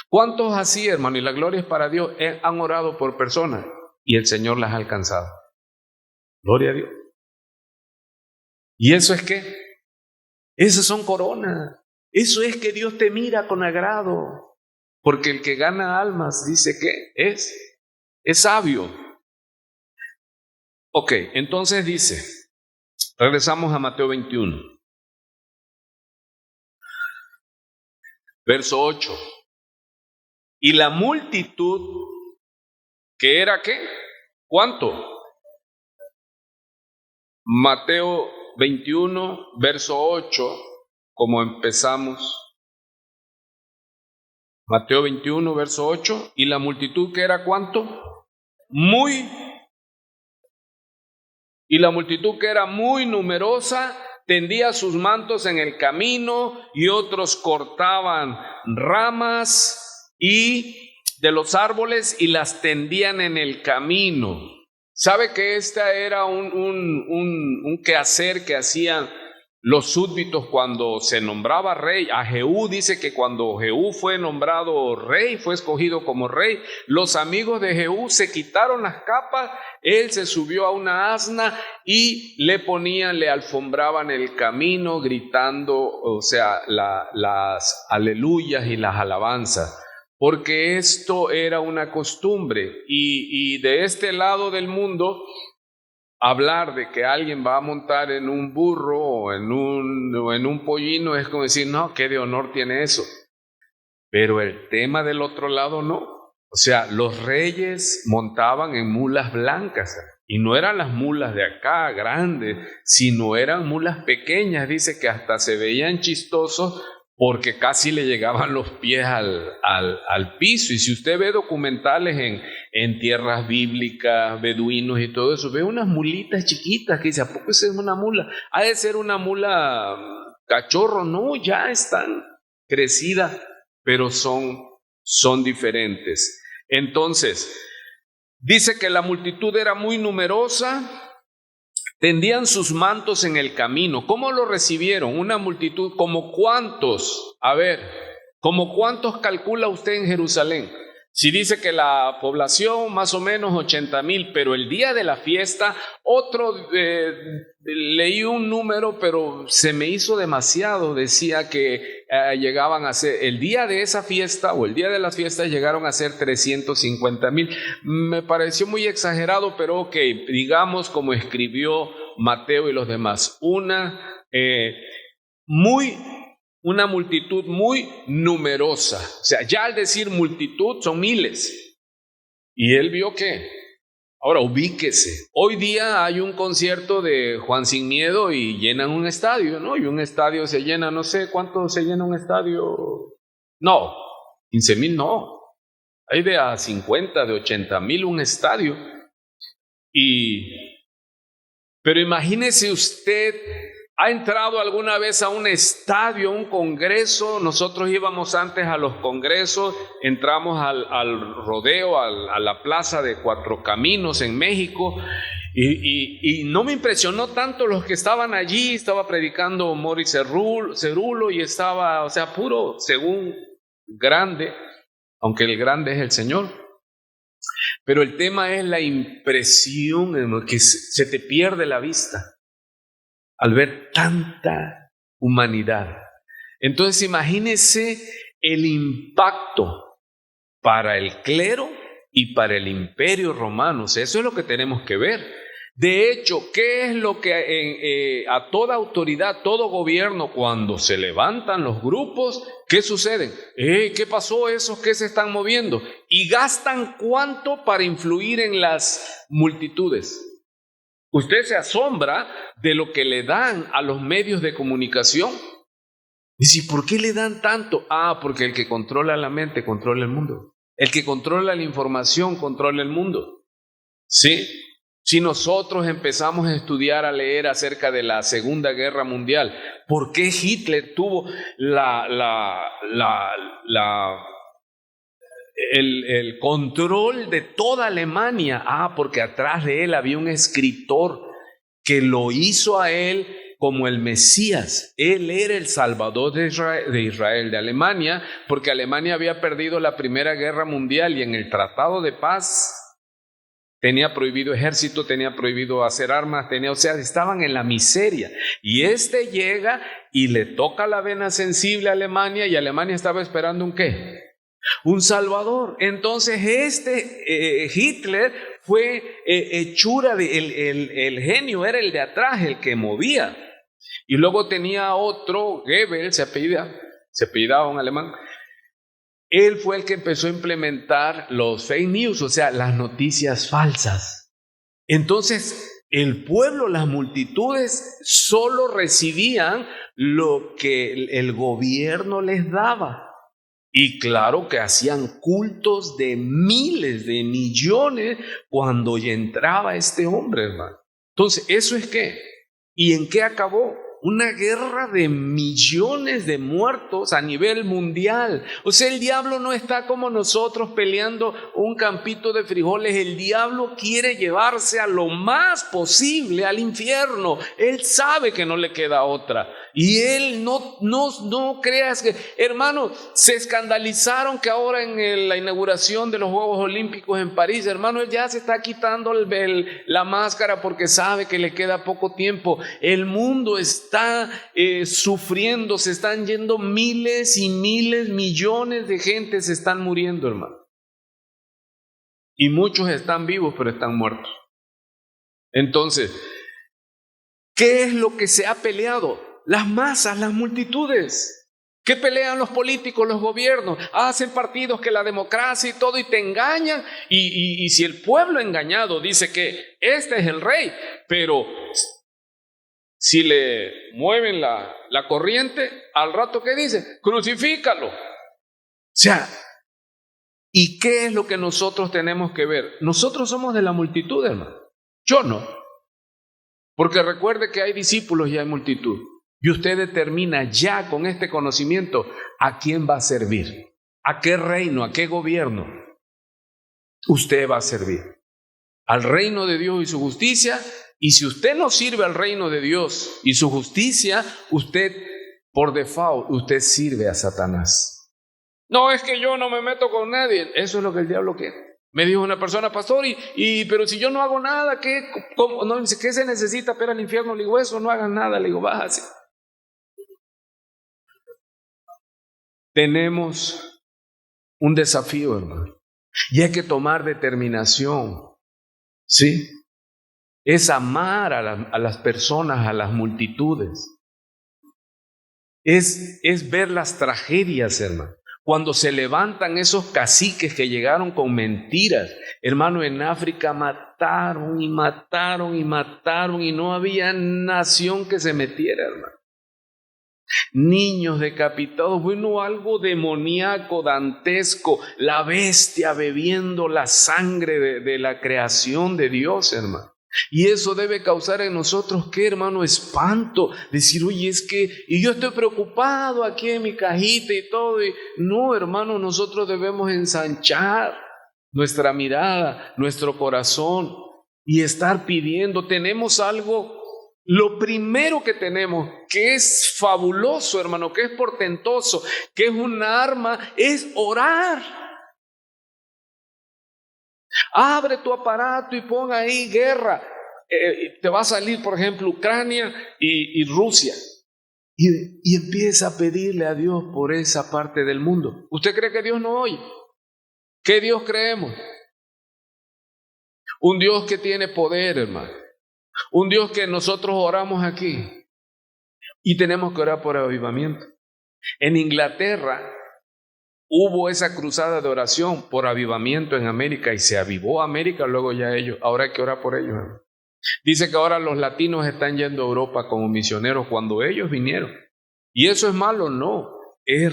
¿Cuántos así, hermano? Y la gloria es para Dios, han orado por personas y el Señor las ha alcanzado. Gloria a Dios. ¿Y eso es qué? Esas son coronas. Eso es que Dios te mira con agrado. Porque el que gana almas, dice que es sabio. Ok, entonces dice, regresamos a Mateo 21. Verso 8. Y la multitud, ¿qué era qué? ¿Cuánto? Mateo 21, verso 8, como empezamos. Mateo 21, verso 8, y la multitud, ¿que era cuánto? Y la multitud, que era muy numerosa, tendía sus mantos en el camino, y otros cortaban ramas y de los árboles y las tendían en el camino. ¿Sabe que esta era un quehacer que hacían los súbditos cuando se nombraba rey? A Jehú dice que cuando Jehú fue nombrado rey, fue escogido como rey, los amigos de Jehú se quitaron las capas, él se subió a una asna y le alfombraban el camino gritando, o sea, las aleluyas y las alabanzas. Porque esto era una costumbre, y de este lado del mundo, hablar de que alguien va a montar en un burro o en un pollino es como decir, no, ¿qué de honor tiene eso? Pero el tema del otro lado no. O sea, los reyes montaban en mulas blancas, y no eran las mulas de acá grandes, sino eran mulas pequeñas. Dice que hasta se veían chistosos porque casi le llegaban los pies al piso. Y si usted ve documentales en tierras bíblicas, beduinos y todo eso, ve unas mulitas chiquitas que dice, ¿a poco esa es una mula? Ha de ser una mula cachorro. No, ya están crecidas, pero son diferentes. Entonces, dice que la multitud era muy numerosa, tendían sus mantos en el camino. ¿Cómo lo recibieron? Una multitud, ¿como cuántos? A ver, ¿como cuántos calcula usted en Jerusalén? Si dice que la población más o menos 80,000, pero el día de la fiesta, leí un número, pero se me hizo demasiado. Decía que llegaban a ser, el día de esa fiesta o el día de las fiestas llegaron a ser 350,000. Me pareció muy exagerado, pero ok, digamos como escribió Mateo y los demás, una multitud muy numerosa. O sea, ya al decir multitud son miles. Y él vio que, ahora ubíquese, hoy día hay un concierto de Juan Sin Miedo y llenan un estadio, ¿no? Y un estadio se llena, no sé cuánto se llena un estadio. No, 15,000 no. Hay de a 50, de 80,000 un estadio. Pero imagínese usted, ¿ha entrado alguna vez a un estadio, a un congreso? Nosotros íbamos antes a los congresos, entramos al rodeo, a la plaza de Cuatro Caminos en México, y no me impresionó tanto los que estaban allí. Estaba predicando Morris Cerulo y estaba, o sea, puro, según grande, aunque el grande es el Señor. Pero el tema es la impresión en que se te pierde la vista al ver tanta humanidad. Entonces imagínese el impacto para el clero y para el imperio romano. O sea, eso es lo que tenemos que ver. De hecho, ¿qué es lo que a toda autoridad, todo gobierno, cuando se levantan los grupos, qué sucede? ¿Qué pasó? ¿Esos que se están moviendo? ¿Y gastan cuánto para influir en las multitudes? Usted se asombra de lo que le dan a los medios de comunicación. Dice, ¿por qué le dan tanto? Porque el que controla la mente controla el mundo. El que controla la información controla el mundo. ¿Sí? Si nosotros empezamos a estudiar, a leer acerca de la Segunda Guerra Mundial, ¿por qué Hitler tuvo el control de toda Alemania? Porque atrás de él había un escritor que lo hizo a él como el Mesías. Él era el Salvador de Israel, de Alemania, porque Alemania había perdido la Primera Guerra Mundial y en el Tratado de Paz tenía prohibido ejército, tenía prohibido hacer armas, o sea, estaban en la miseria. Y llega y le toca la vena sensible a Alemania, y Alemania estaba esperando ¿un qué? Un Salvador. Entonces Hitler fue hechura el genio era el de atrás, el que movía. Y luego tenía otro, Goebbels, se apellidaba un alemán. Él fue el que empezó a implementar los fake news, o sea, las noticias falsas. Entonces, el pueblo, las multitudes, solo recibían lo que el gobierno les daba. Y claro que hacían cultos de miles, de millones, cuando ya entraba este hombre, hermano. Entonces, ¿eso es qué? ¿Y en qué acabó? Una guerra de millones de muertos a nivel mundial. O sea, el diablo no está como nosotros peleando un campito de frijoles. El diablo quiere llevarse a lo más posible al infierno. Él sabe que no le queda otra. Y él no creas que, hermano, se escandalizaron que ahora en la inauguración de los Juegos Olímpicos en París, hermano, él ya se está quitando la máscara porque sabe que le queda poco tiempo. El mundo está sufriendo, se están yendo miles y miles, millones de gente se están muriendo, hermano. Y muchos están vivos, pero están muertos. Entonces, ¿qué es lo que se ha peleado? Las masas, las multitudes. ¿Qué pelean los políticos, los gobiernos? Hacen partidos que la democracia y todo y te engañan. Y si el pueblo engañado dice que este es el rey, pero si le mueven la corriente, al rato ¿qué dice? Crucifícalo. O sea, ¿y qué es lo que nosotros tenemos que ver? Nosotros somos de la multitud, hermano. Yo no. Porque recuerde que hay discípulos y hay multitud. Y usted determina ya con este conocimiento a quién va a servir, a qué reino, a qué gobierno usted va a servir. Al reino de Dios y su justicia. Y si usted no sirve al reino de Dios y su justicia, usted, por default, usted sirve a Satanás. No, es que yo no me meto con nadie. Eso es lo que el diablo quiere. Me dijo una persona, pastor, pero si yo no hago nada, ¿qué se necesita para el infierno? Le digo, eso, no hagan nada. Le digo, bájase. Tenemos un desafío, hermano, y hay que tomar determinación, ¿sí? Es amar a las personas, a las multitudes. es ver las tragedias, hermano. Cuando se levantan esos caciques que llegaron con mentiras. Hermano, en África mataron y mataron y mataron y no había nación que se metiera, hermano. Niños decapitados, bueno, algo demoníaco, dantesco, la bestia bebiendo la sangre de la creación de Dios, hermano. Y eso debe causar en nosotros, ¿qué, hermano? Espanto. Decir, oye, es que, y yo estoy preocupado aquí en mi cajita y todo. Y no, hermano, nosotros debemos ensanchar nuestra mirada, nuestro corazón y estar pidiendo. Tenemos algo, lo primero que tenemos, que es fabuloso, hermano, que es portentoso, que es un arma, es orar. Abre tu aparato y pon ahí guerra. Te va a salir, por ejemplo, Ucrania y Rusia. Y empieza a pedirle a Dios por esa parte del mundo. ¿Usted cree que Dios no oye? ¿Qué Dios creemos? Un Dios que tiene poder, hermano. Un Dios que nosotros oramos aquí. Y tenemos que orar por avivamiento. En Inglaterra hubo esa cruzada de oración por avivamiento en América y se avivó América, luego ya ellos, ahora hay que orar por ellos. Dice que ahora los latinos están yendo a Europa como misioneros cuando ellos vinieron. ¿Y eso es malo? No, es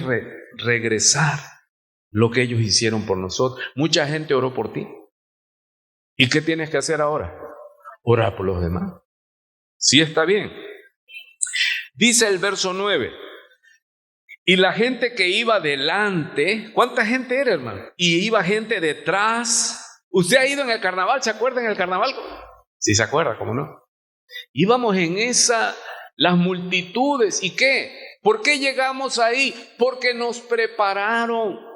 regresar lo que ellos hicieron por nosotros. Mucha gente oró por ti. ¿Y qué tienes que hacer ahora? Orar por los demás. Sí, está bien. Dice el verso 9. Y la gente que iba delante, ¿cuánta gente era, hermano? Y iba gente detrás. ¿Usted ha ido en el carnaval? ¿Se acuerda en el carnaval? Sí, se acuerda, ¿cómo no? Íbamos en las multitudes. ¿Y qué? ¿Por qué llegamos ahí? Porque nos prepararon.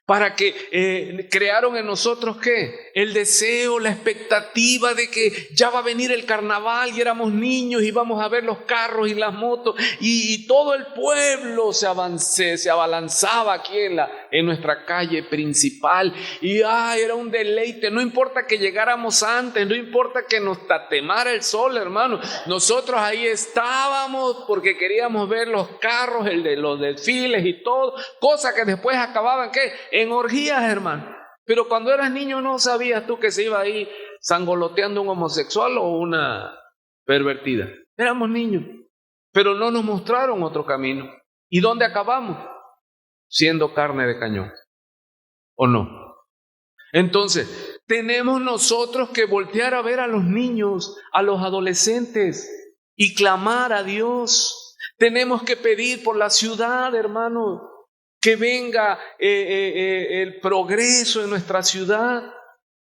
Para que crearon en nosotros, ¿qué? El deseo, la expectativa de que ya va a venir el carnaval y éramos niños y íbamos a ver los carros y las motos y todo el pueblo se abalanzaba aquí en nuestra calle principal y era un deleite. No importa que llegáramos antes, no importa que nos tatemara el sol, hermano. Nosotros ahí estábamos porque queríamos ver los carros, los desfiles y todo, cosas que después acababan, ¿qué? En orgías, hermano. Pero cuando eras niño no sabías tú que se iba ahí sangoloteando un homosexual o una pervertida. Éramos niños, pero no nos mostraron otro camino. ¿Y dónde acabamos? Siendo carne de cañón. ¿O no? Entonces, tenemos nosotros que voltear a ver a los niños, a los adolescentes y clamar a Dios. Tenemos que pedir por la ciudad, hermano. Que venga el progreso en nuestra ciudad.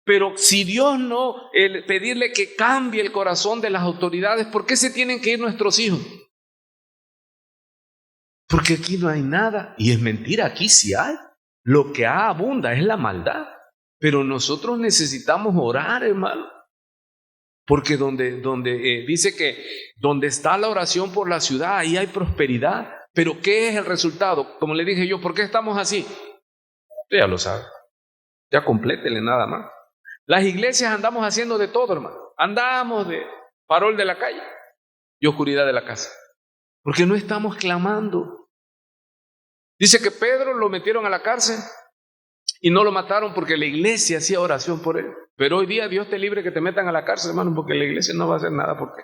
Pero si Dios no, pedirle que cambie el corazón de las autoridades, ¿por qué se tienen que ir nuestros hijos? Porque aquí no hay nada. Y es mentira, aquí sí hay. Lo que abunda es la maldad. Pero nosotros necesitamos orar, hermano. Porque dice que donde está la oración por la ciudad, ahí hay prosperidad. Pero ¿qué es el resultado? Como le dije yo, ¿por qué estamos así? Usted ya lo sabe. Ya complétele nada más. Las iglesias andamos haciendo de todo, hermano. Andamos de farol de la calle y oscuridad de la casa. Porque no estamos clamando. Dice que Pedro lo metieron a la cárcel y no lo mataron porque la iglesia hacía oración por él. Pero hoy día Dios te libre que te metan a la cárcel, hermano, porque la iglesia no va a hacer nada por ti.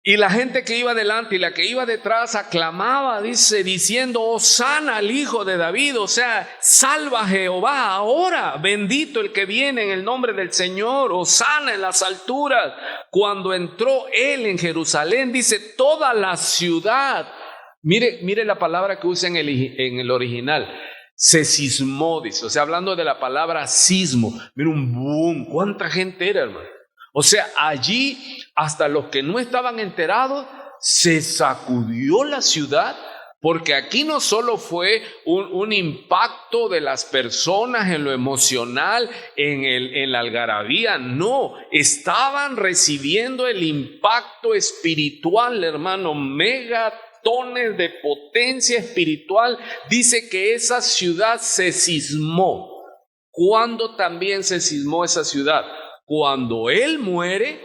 Y la gente que iba delante y la que iba detrás aclamaba, diciendo, Hosana al Hijo de David, o sea, salva a Jehová ahora, bendito el que viene en el nombre del Señor, Hosana en las alturas. Cuando entró él en Jerusalén, dice, toda la ciudad, mire la palabra que usa en el original, se sismó, dice, o sea, hablando de la palabra sismo, mira un boom, ¿cuánta gente era, hermano? O sea, allí hasta los que no estaban enterados se sacudió la ciudad, porque aquí no solo fue un impacto de las personas en lo emocional, en la algarabía, no, estaban recibiendo el impacto espiritual, hermano, megatones de potencia espiritual. Dice que esa ciudad se sismó. ¿Cuándo también se sismó esa ciudad? Cuando él muere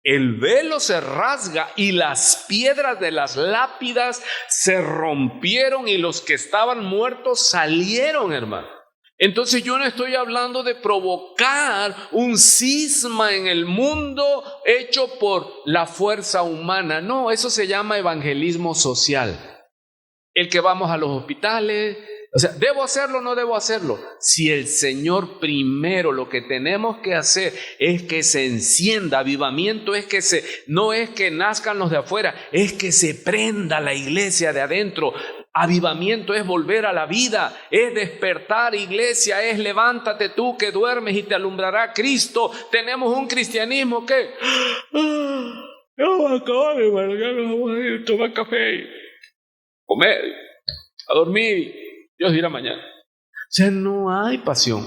el velo se rasga y las piedras de las lápidas se rompieron y los que estaban muertos salieron, hermano. Entonces yo no estoy hablando de provocar un cisma en el mundo hecho por la fuerza humana. No, eso se llama evangelismo social. El que vamos a los hospitales, o sea, ¿debo hacerlo o no debo hacerlo? Si el Señor primero, lo que tenemos que hacer es que se encienda, avivamiento es que no es que nazcan los de afuera, es que se prenda la iglesia de adentro. Avivamiento es volver a la vida, es despertar, iglesia, es levántate tú que duermes y te alumbrará Cristo. Tenemos un cristianismo que ya vamos a acabar, hermano, ya nos vamos a ir a tomar café, comer, a dormir, Dios dirá mañana. O sea, no hay pasión.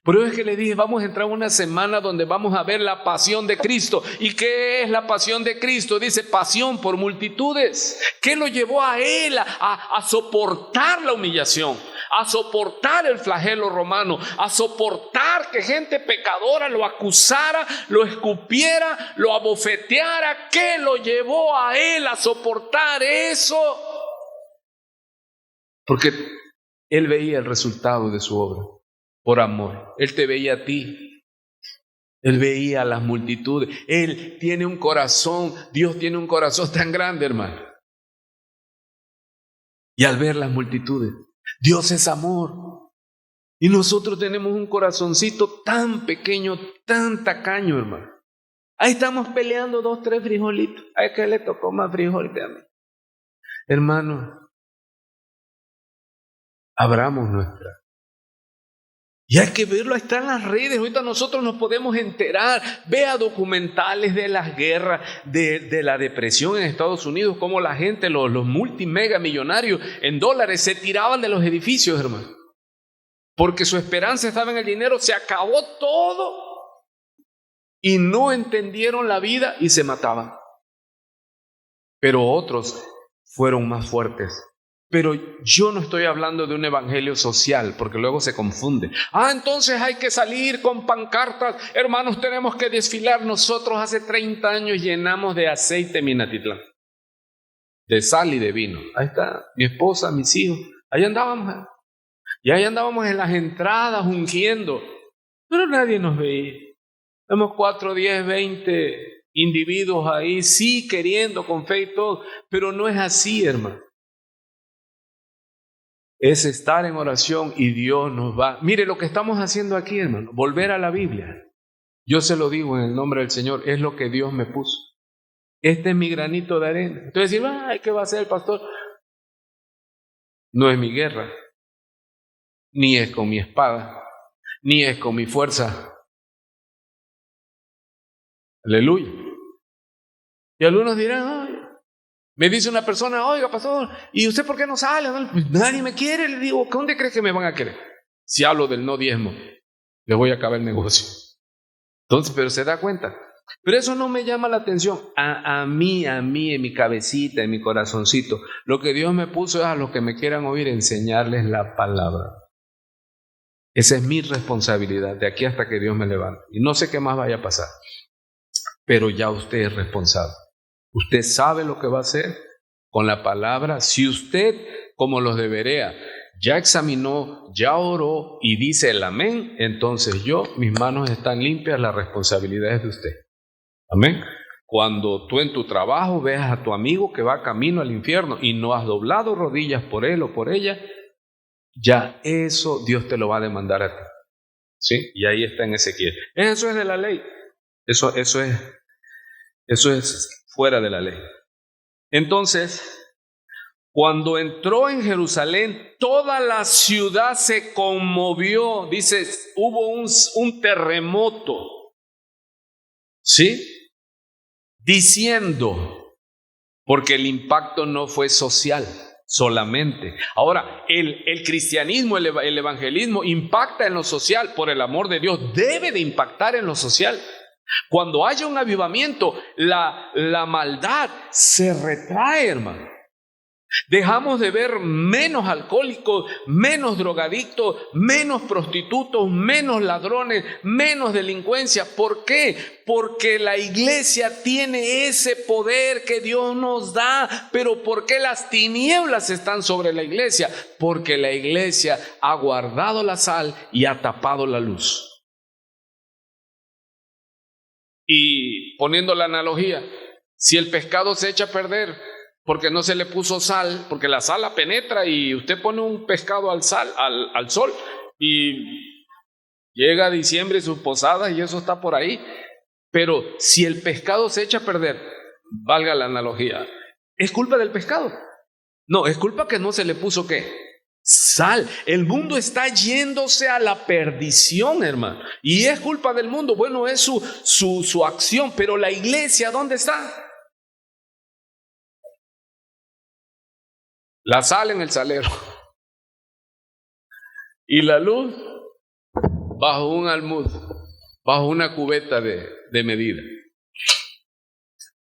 Por eso es que le dije, vamos a entrar en una semana donde vamos a ver la pasión de Cristo. ¿Y qué es la pasión de Cristo? Dice, pasión por multitudes. ¿Qué lo llevó a Él a soportar la humillación? A soportar el flagelo romano, a soportar que gente pecadora lo acusara, lo escupiera, lo abofeteara. ¿Qué lo llevó a Él a soportar eso? Porque Él veía el resultado de su obra. Por amor, Él te veía a ti, Él veía a las multitudes, Él tiene un corazón, Dios tiene un corazón tan grande, hermano. Y al ver las multitudes, Dios es amor. Y nosotros tenemos un corazoncito tan pequeño, tan tacaño, hermano. Ahí estamos peleando 2, 3 frijolitos. ¿A qué le tocó más frijol que a mí? Hermano, abramos nuestra. Y hay que verlo, está en las redes. Ahorita nosotros nos podemos enterar. Vea documentales de las guerras, de la depresión en Estados Unidos, cómo la gente, los multimega millonarios en dólares se tiraban de los edificios, hermano. Porque su esperanza estaba en el dinero, se acabó todo. Y no entendieron la vida y se mataban. Pero otros fueron más fuertes. Pero yo no estoy hablando de un evangelio social, porque luego se confunde. Entonces hay que salir con pancartas. Hermanos, tenemos que desfilar. Nosotros hace 30 años llenamos de aceite Minatitlán, de sal y de vino. Ahí está, mi esposa, mis hijos. Ahí andábamos. Y ahí andábamos en las entradas ungiendo. Pero nadie nos veía. Tenemos 4, 10, 20 individuos ahí, sí, queriendo, con fe y todo. Pero no es así, hermano. Es estar en oración y Dios nos va. Mire lo que estamos haciendo aquí, hermano, volver a la Biblia. Yo se lo digo en el nombre del Señor, es lo que Dios me puso. Este es mi granito de arena. Entonces decir, ¿qué va a hacer el pastor? No es mi guerra, ni es con mi espada, ni es con mi fuerza. Aleluya. Y algunos dirán, me dice una persona, oiga, pastor, ¿y usted por qué no sale? Pues nadie me quiere. Le digo, ¿dónde crees que me van a querer? Si hablo del no diezmo, le voy a acabar el negocio. Entonces, pero se da cuenta. Pero eso no me llama la atención. A mí, en mi cabecita, en mi corazoncito, lo que Dios me puso es a los que me quieran oír, enseñarles la palabra. Esa es mi responsabilidad, de aquí hasta que Dios me levante. Y no sé qué más vaya a pasar, pero ya usted es responsable. Usted sabe lo que va a hacer con la palabra. Si usted, como los de Berea, ya examinó, ya oró y dice el amén, entonces mis manos están limpias, la responsabilidad es de usted. Amén. Cuando tú en tu trabajo veas a tu amigo que va camino al infierno y no has doblado rodillas por él o por ella, ya eso Dios te lo va a demandar a ti. ¿Sí? Y ahí está en Ezequiel. Eso es de la ley. Eso es fuera de la ley. Entonces, cuando entró en Jerusalén, toda la ciudad se conmovió. Dice, hubo un terremoto. ¿Sí? Diciendo, porque el impacto no fue social solamente. Ahora, el cristianismo, el evangelismo impacta en lo social por el amor de Dios. Debe de impactar en lo social. Cuando haya un avivamiento, la maldad se retrae, hermano. Dejamos de ver menos alcohólicos, menos drogadictos, menos prostitutos, menos ladrones, menos delincuencia. ¿Por qué? Porque la iglesia tiene ese poder que Dios nos da. Pero ¿por qué las tinieblas están sobre la iglesia? Porque la iglesia ha guardado la sal y ha tapado la luz. Y poniendo la analogía, si el pescado se echa a perder porque no se le puso sal, porque la sal la penetra y usted pone un pescado al sol y llega diciembre y sus posadas y eso está por ahí. Pero si el pescado se echa a perder, valga la analogía, ¿es culpa del pescado? No, es culpa que no se le puso ¿qué? Sal. El mundo está yéndose a la perdición, hermano. Y es culpa del mundo. Bueno, es su acción, pero la iglesia, ¿dónde está? La sal en el salero y la luz bajo un almud, bajo una cubeta de medida.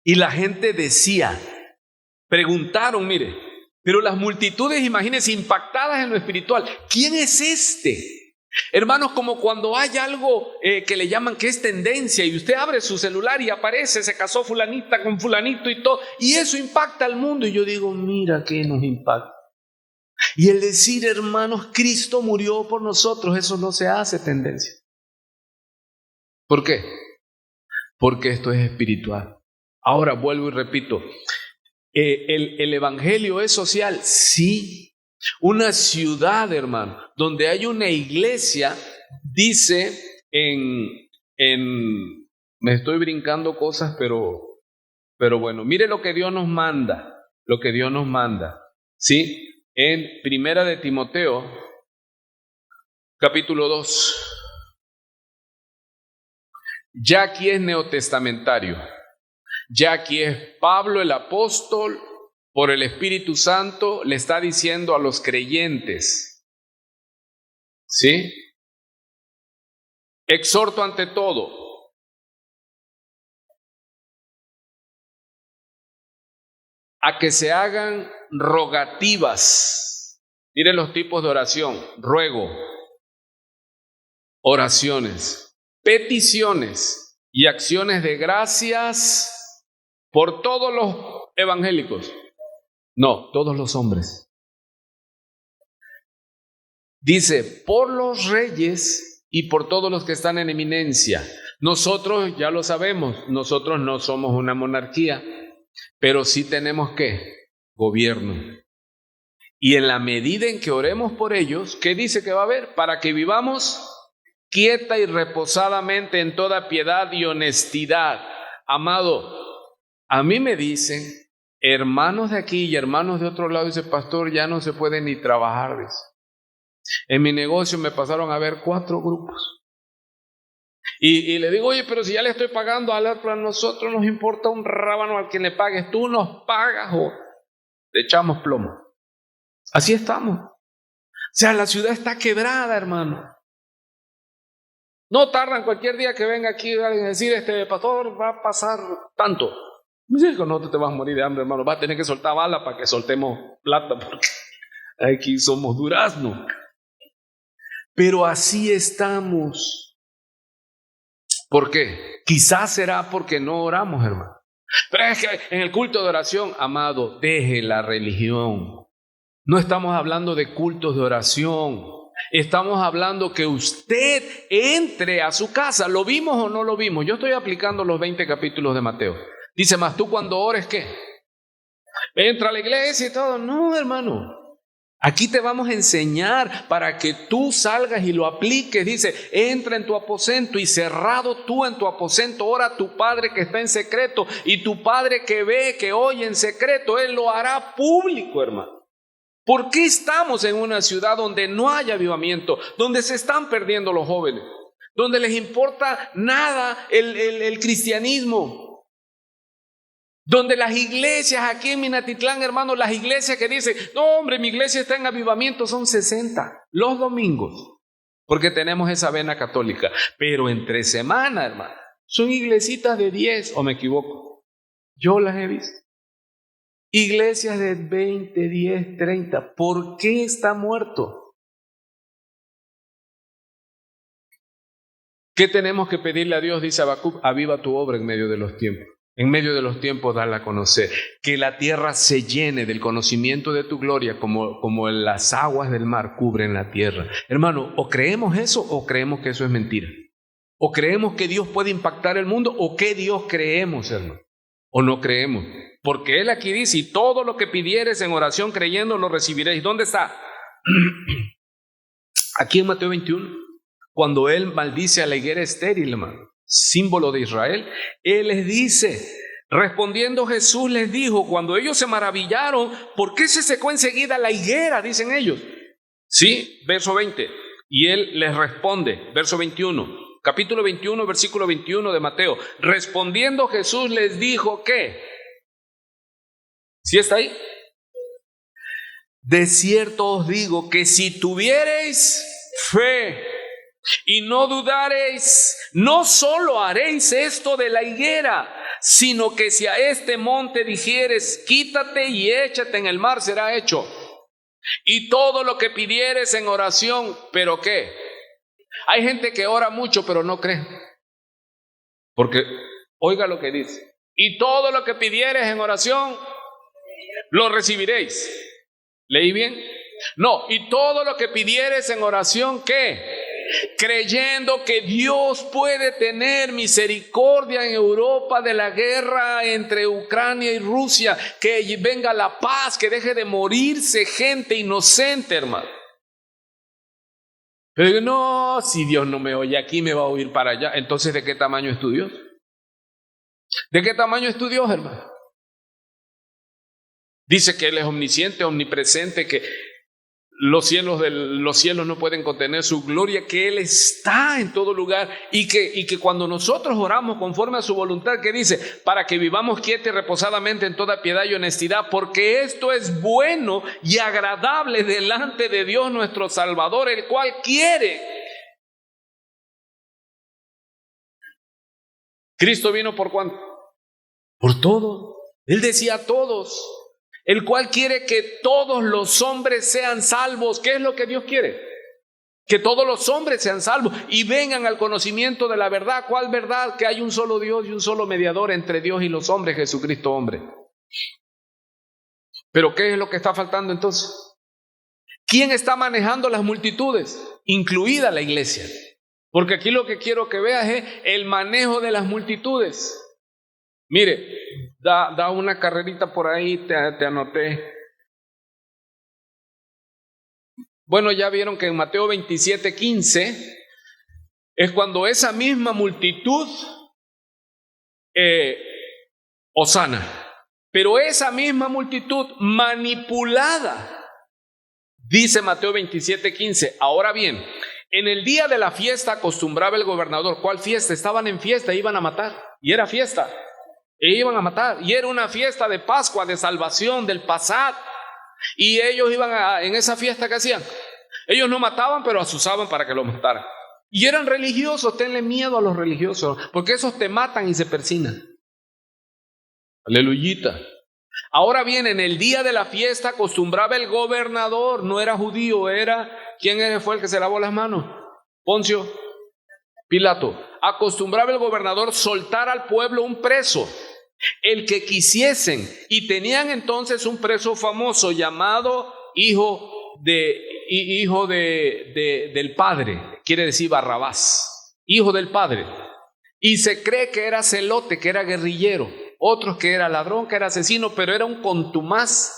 Y la gente decía, preguntaron, mire, pero las multitudes, imagínense, impactadas en lo espiritual, ¿quién es este? Hermanos, como cuando hay algo que le llaman que es tendencia y usted abre su celular y aparece, se casó fulanita con fulanito y todo, y eso impacta al mundo. Y yo digo, mira qué nos impacta. Y el decir, hermanos, Cristo murió por nosotros, eso no se hace tendencia. ¿Por qué? Porque esto es espiritual. Ahora vuelvo y repito, el evangelio es social, sí. Una ciudad, hermano, donde hay una iglesia, dice me estoy brincando cosas, pero bueno, mire lo que Dios nos manda, ¿sí? En Primera de Timoteo, capítulo 2, ya aquí es neotestamentario, ya aquí es Pablo el apóstol, por el Espíritu Santo le está diciendo a los creyentes, ¿sí? Exhorto ante todo a que se hagan rogativas. Miren los tipos de oración: ruego, oraciones, peticiones y acciones de gracias por todos los evangélicos. No, todos los hombres. Dice, por los reyes y por todos los que están en eminencia. Nosotros, ya lo sabemos, nosotros no somos una monarquía, pero sí tenemos ¿qué? Gobierno. Y en la medida en que oremos por ellos, ¿qué dice que va a haber? Para que vivamos quieta y reposadamente en toda piedad y honestidad. Amado, a mí me dicen, hermanos de aquí y hermanos de otro lado, dice, pastor, ya no se puede ni trabajar, dice. En mi negocio me pasaron a ver 4 grupos. Y le digo, oye, pero si ya le estoy pagando a nosotros nos importa un rábano al quien le pagues. Tú nos pagas o te echamos plomo. Así estamos. O sea, la ciudad está quebrada, hermano. No tardan cualquier día que venga aquí alguien a decir, pastor, va a pasar tanto. No te vas a morir de hambre, hermano. Vas a tener que soltar bala para que soltemos plata, porque aquí somos duraznos. Pero así estamos. ¿Por qué? Quizás será porque no oramos, hermano. Pero es que en el culto de oración, amado, deje la religión. No estamos hablando de cultos de oración. Estamos hablando que usted entre a su casa. ¿Lo vimos o no lo vimos? Yo estoy aplicando los 20 capítulos de Mateo. Dice, más tú cuando ores, ¿qué? Entra a la iglesia y todo. No, hermano. Aquí te vamos a enseñar para que tú salgas y lo apliques. Dice, entra en tu aposento y cerrado tú en tu aposento, ora a tu Padre que está en secreto, y tu Padre que ve, que oye en secreto, Él lo hará público, hermano. ¿Por qué estamos en una ciudad donde no hay avivamiento, donde se están perdiendo los jóvenes, donde les importa nada el cristianismo? Donde las iglesias aquí en Minatitlán, hermano, las iglesias que dicen, no hombre, mi iglesia está en avivamiento, son 60 los domingos, porque tenemos esa vena católica. Pero entre semana, hermano, son iglesitas de 10, o me equivoco. Yo las he visto. Iglesias de 20, 10, 30. ¿Por qué está muerto? ¿Qué tenemos que pedirle a Dios? Dice Habacuc, aviva tu obra en medio de los tiempos. En medio de los tiempos, dala a conocer. Que la tierra se llene del conocimiento de tu gloria como las aguas del mar cubren la tierra. Hermano, o creemos eso o creemos que eso es mentira. O creemos que Dios puede impactar el mundo o que Dios creemos, hermano. O no creemos. Porque Él aquí dice, y todo lo que pidieres en oración creyendo lo recibiréis. ¿Dónde está? Aquí en Mateo 21. Cuando Él maldice a la higuera estéril, hermano, símbolo de Israel, Él les dice, respondiendo Jesús les dijo, cuando ellos se maravillaron, ¿por qué se secó enseguida la higuera? Dicen ellos. Sí, verso 20. Y Él les responde, verso 21, capítulo 21, versículo 21 de Mateo. Respondiendo Jesús les dijo, ¿qué? ¿Sí está ahí? De cierto os digo que si tuviereis fe y no dudaréis, no solo haréis esto de la higuera, sino que si a este monte dijeres, quítate y échate en el mar, será hecho. Y todo lo que pidieres en oración, ¿pero qué? Hay gente que ora mucho pero no cree. Porque, oiga lo que dice, y todo lo que pidieres en oración, lo recibiréis. ¿Leí bien? No, y todo lo que pidieres en oración, ¿qué? Creyendo que Dios puede tener misericordia en Europa de la guerra entre Ucrania y Rusia, que venga la paz, que deje de morirse gente inocente, hermano. Pero no, si Dios no me oye aquí, me va a oír para allá. Entonces, ¿de qué tamaño es tu Dios? ¿De qué tamaño es tu Dios, hermano? Dice que Él es omnisciente, omnipresente, que los cielos no pueden contener su gloria, que Él está en todo lugar y que cuando nosotros oramos conforme a su voluntad, que dice, para que vivamos quieta y reposadamente en toda piedad y honestidad, porque esto es bueno y agradable delante de Dios nuestro Salvador, el cual quiere. Cristo vino ¿por cuánto? Por todo. Él decía a todos. El cual quiere que todos los hombres sean salvos. ¿Qué es lo que Dios quiere? Que todos los hombres sean salvos y vengan al conocimiento de la verdad. ¿Cuál verdad? Que hay un solo Dios y un solo mediador entre Dios y los hombres, Jesucristo hombre. ¿Pero qué es lo que está faltando entonces? ¿Quién está manejando las multitudes? Incluida la iglesia. Porque aquí lo que quiero que veas es el manejo de las multitudes. Mire, da una carrerita por ahí, te anoté. Bueno, ya vieron que en Mateo 27:15 es cuando esa misma multitud hosana, pero esa misma multitud manipulada, dice Mateo 27:15. Ahora bien, en el día de la fiesta acostumbraba el gobernador. ¿Cuál fiesta? Estaban en fiesta, iban a matar, y era fiesta. E iban a matar, y era una fiesta de Pascua, de salvación, del Pasad. Y ellos iban en esa fiesta, ¿qué hacían? Ellos no mataban, pero asusaban para que lo mataran. Y eran religiosos. Tenle miedo a los religiosos, porque esos te matan y se persignan. Aleluyita. Ahora bien, en el día de la fiesta acostumbraba el gobernador, no era judío, era, ¿quién fue el que se lavó las manos? Poncio Pilato. Acostumbraba el gobernador soltar al pueblo un preso, el que quisiesen, y tenían entonces un preso famoso llamado hijo del padre, quiere decir Barrabás, hijo del padre, y se cree que era celote, que era guerrillero, otros que era ladrón, que era asesino, pero era un contumaz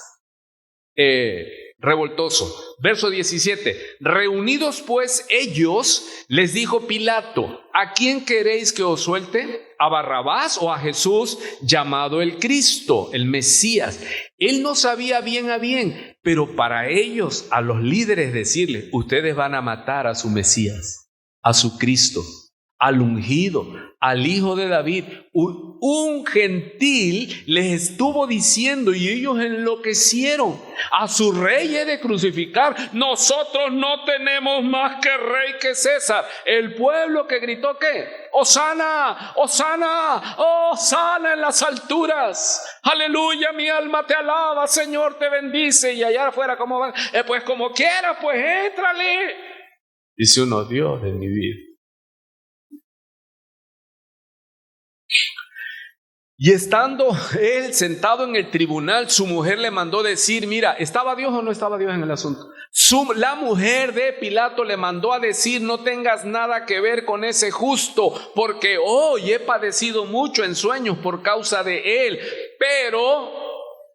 revoltoso. Verso 17. Reunidos pues ellos, les dijo Pilato, ¿a quién queréis que os suelte? ¿A Barrabás o a Jesús llamado el Cristo, el Mesías? Él no sabía bien a bien, pero para ellos, a los líderes, decirles, ustedes van a matar a su Mesías, a su Cristo, al ungido, al hijo de David. Un gentil les estuvo diciendo y ellos enloquecieron. A su rey he de crucificar. Nosotros no tenemos más que rey que César. El pueblo que gritó ¿qué? Hosana, Hosana, Hosana en las alturas. Aleluya, mi alma te alaba, Señor te bendice. Y allá afuera ¿cómo van? Pues como quieras, pues éntrale. Dice uno, Dios de mi vida. Y estando él sentado en el tribunal, su mujer le mandó decir, mira, ¿estaba Dios o no estaba Dios en el asunto? La mujer de Pilato le mandó a decir, no tengas nada que ver con ese justo, porque hoy he padecido mucho en sueños por causa de él. Pero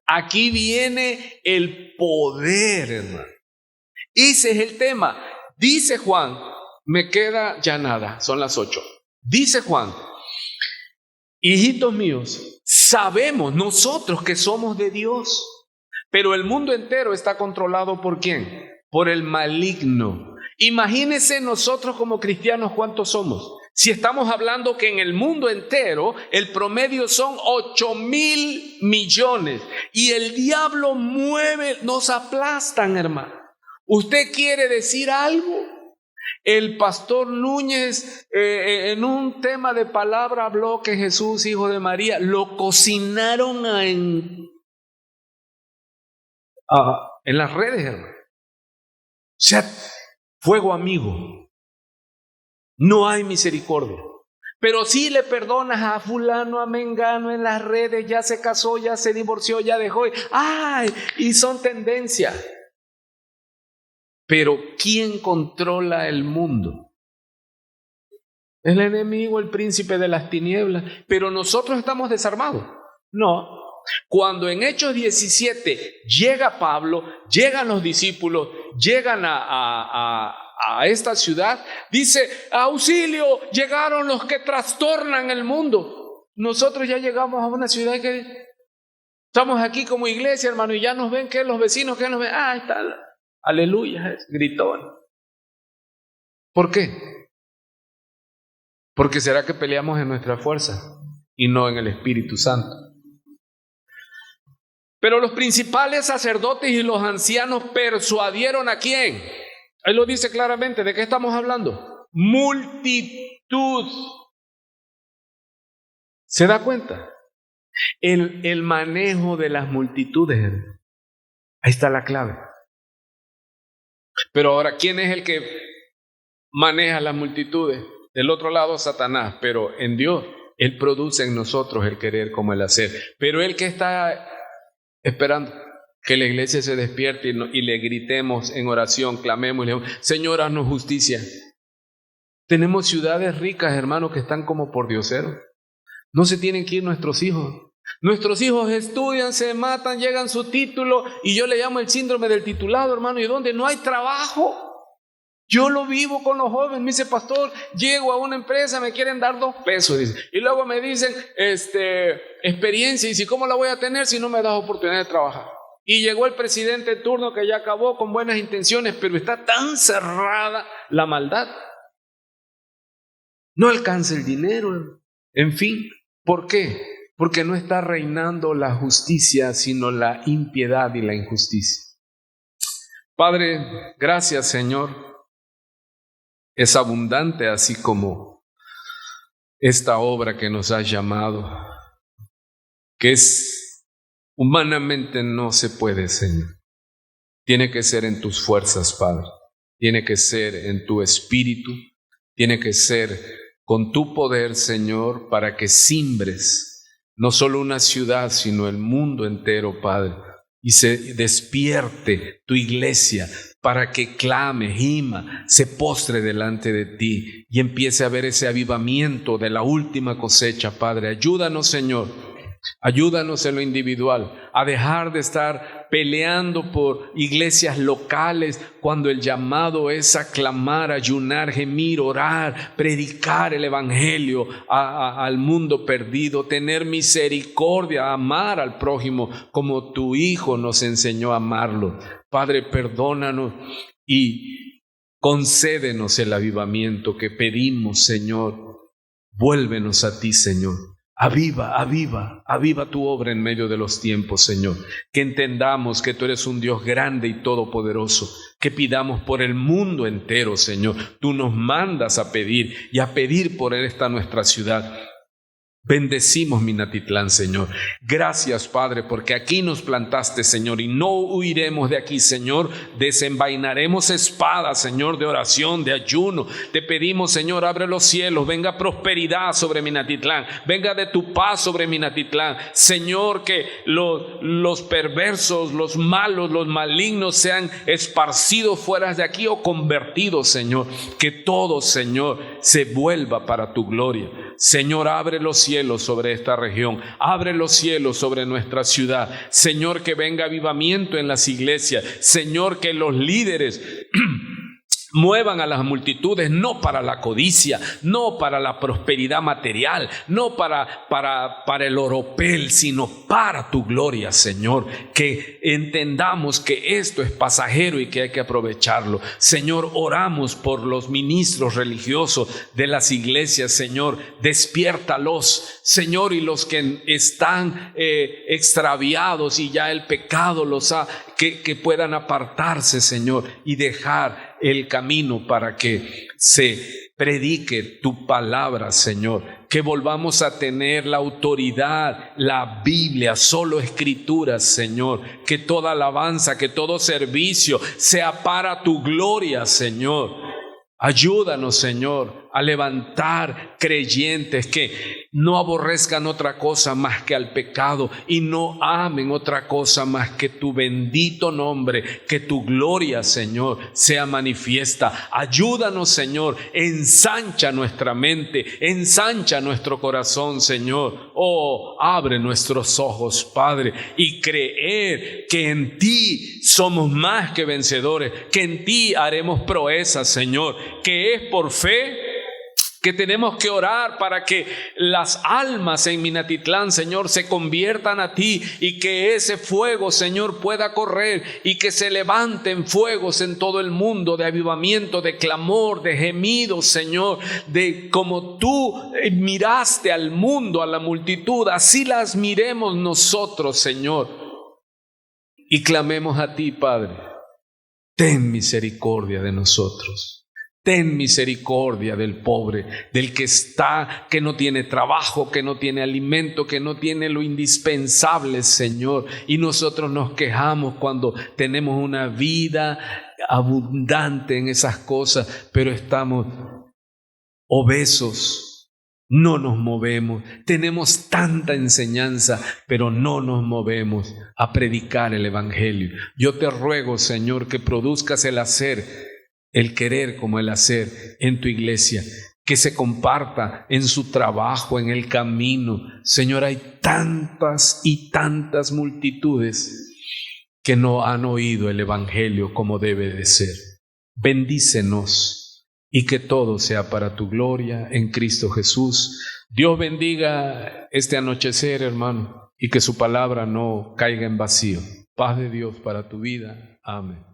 aquí viene el poder, hermano. Ese es el tema. Dice Juan, me queda ya nada, son las 8. Dice Juan, hijitos míos, sabemos nosotros que somos de Dios, pero el mundo entero está controlado ¿por quién? Por el maligno. Imagínense nosotros como cristianos cuántos somos. Si estamos hablando que en el mundo entero el promedio son 8,000 millones y el diablo mueve, nos aplastan, hermano. ¿Usted quiere decir algo? El pastor Núñez en un tema de palabra habló que Jesús, hijo de María, lo cocinaron en las redes, hermano. O sea, fuego amigo. No hay misericordia. Pero sí le perdonas a fulano, a mengano en las redes, ya se casó, ya se divorció, ya dejó. ¡Ay! Y son tendencias. Pero ¿quién controla el mundo? El enemigo, el príncipe de las tinieblas. Pero nosotros estamos desarmados. No. Cuando en Hechos 17 llega Pablo, llegan los discípulos, llegan a esta ciudad, dice, auxilio, llegaron los que trastornan el mundo. Nosotros ya llegamos a una ciudad que estamos aquí como iglesia, hermano, y ya nos ven que los vecinos que nos ven, está, aleluya, gritón. ¿Por qué? Porque será que peleamos en nuestra fuerza y no en el Espíritu Santo. Pero los principales sacerdotes y los ancianos persuadieron ¿a quién? Ahí lo dice claramente. ¿De qué estamos hablando? Multitud. ¿Se da cuenta? El manejo de las multitudes. Ahí está la clave. Pero ahora, ¿quién es el que maneja las multitudes? Del otro lado, Satanás. Pero en Dios, Él produce en nosotros el querer como el hacer. Pero Él que está esperando que la iglesia se despierte y le gritemos en oración, clamemos y le digamos, Señor, haznos justicia. Tenemos ciudades ricas, hermanos, que están como por dioseros. No se tienen que ir nuestros hijos. Nuestros hijos estudian, se matan, llegan su título y yo le llamo el síndrome del titulado, hermano, y donde no hay trabajo. Yo lo vivo con los jóvenes. Me dice, pastor, llego a una empresa, me quieren dar $2, dice. Y luego me dicen, experiencia. Y si ¿cómo la voy a tener si no me das oportunidad de trabajar? Y llegó el presidente de turno que ya acabó con buenas intenciones, pero está tan cerrada la maldad. No alcanza el dinero. En fin, ¿por qué? Porque no está reinando la justicia, sino la impiedad y la injusticia. Padre, gracias, Señor. Es abundante así como esta obra que nos has llamado, que es humanamente no se puede, Señor. Tiene que ser en tus fuerzas, Padre. Tiene que ser en tu espíritu. Tiene que ser con tu poder, Señor, para que siembres no solo una ciudad, sino el mundo entero, Padre. Y se despierte tu iglesia para que clame, gima, se postre delante de ti y empiece a ver ese avivamiento de la última cosecha, Padre. Ayúdanos, Señor, ayúdanos en lo individual a dejar de estar peleando por iglesias locales cuando el llamado es a clamar, ayunar, gemir, orar, predicar el evangelio al mundo perdido, tener misericordia, amar al prójimo como tu Hijo nos enseñó a amarlo. Padre, perdónanos y concédenos el avivamiento que pedimos, Señor. Vuélvenos a ti, Señor. Aviva tu obra en medio de los tiempos, Señor. Que entendamos que tú eres un Dios grande y todopoderoso. Que pidamos por el mundo entero, Señor. Tú nos mandas a pedir y a pedir por esta nuestra ciudad. Bendecimos Minatitlán, Señor. Gracias, Padre, porque aquí nos plantaste, Señor, y no huiremos de aquí, Señor. Desenvainaremos espadas, Señor, de oración, de ayuno. Te pedimos, Señor, abre los cielos, venga prosperidad sobre Minatitlán, venga de tu paz sobre Minatitlán. Señor, que los perversos, los malos, los malignos sean esparcidos fuera de aquí o convertidos, Señor. Que todo, Señor, se vuelva para tu gloria. Señor, abre los cielos sobre esta región, abre los cielos sobre nuestra ciudad. Señor, que venga avivamiento en las iglesias. Señor, que los líderes muevan a las multitudes, no para la codicia, no para la prosperidad material, no para el oropel, sino para tu gloria, Señor. Que entendamos que esto es pasajero y que hay que aprovecharlo. Señor, oramos por los ministros religiosos de las iglesias, Señor. Despiértalos, Señor, y los que están extraviados y ya el pecado los ha, que puedan apartarse, Señor, y dejar el camino para que se predique tu palabra, Señor. Que volvamos a tener la autoridad, la Biblia, solo escrituras, Señor. Que toda alabanza, que todo servicio sea para tu gloria, Señor. Ayúdanos, Señor, a levantar creyentes que no aborrezcan otra cosa más que al pecado y no amen otra cosa más que tu bendito nombre, que tu gloria, Señor, sea manifiesta. Ayúdanos, Señor, ensancha nuestra mente, ensancha nuestro corazón, Señor. Oh, abre nuestros ojos, Padre, y creer que en ti somos más que vencedores, que en ti haremos proezas, Señor, que es por fe que tenemos que orar para que las almas en Minatitlán, Señor, se conviertan a ti y que ese fuego, Señor, pueda correr y que se levanten fuegos en todo el mundo de avivamiento, de clamor, de gemidos, Señor, de como tú miraste al mundo, a la multitud, así las miremos nosotros, Señor, y clamemos a ti, Padre. Ten misericordia de nosotros. Ten misericordia del pobre, del que no tiene trabajo, que no tiene alimento, que no tiene lo indispensable, Señor. Y nosotros nos quejamos cuando tenemos una vida abundante en esas cosas, pero estamos obesos, no nos movemos. Tenemos tanta enseñanza, pero no nos movemos a predicar el Evangelio. Yo te ruego, Señor, que produzcas el hacer, el querer como el hacer en tu iglesia, que se comparta en su trabajo, en el camino. Señor, hay tantas y tantas multitudes que no han oído el Evangelio como debe de ser. Bendícenos y que todo sea para tu gloria en Cristo Jesús. Dios bendiga este anochecer, hermano, y que su palabra no caiga en vacío. Paz de Dios para tu vida. Amén.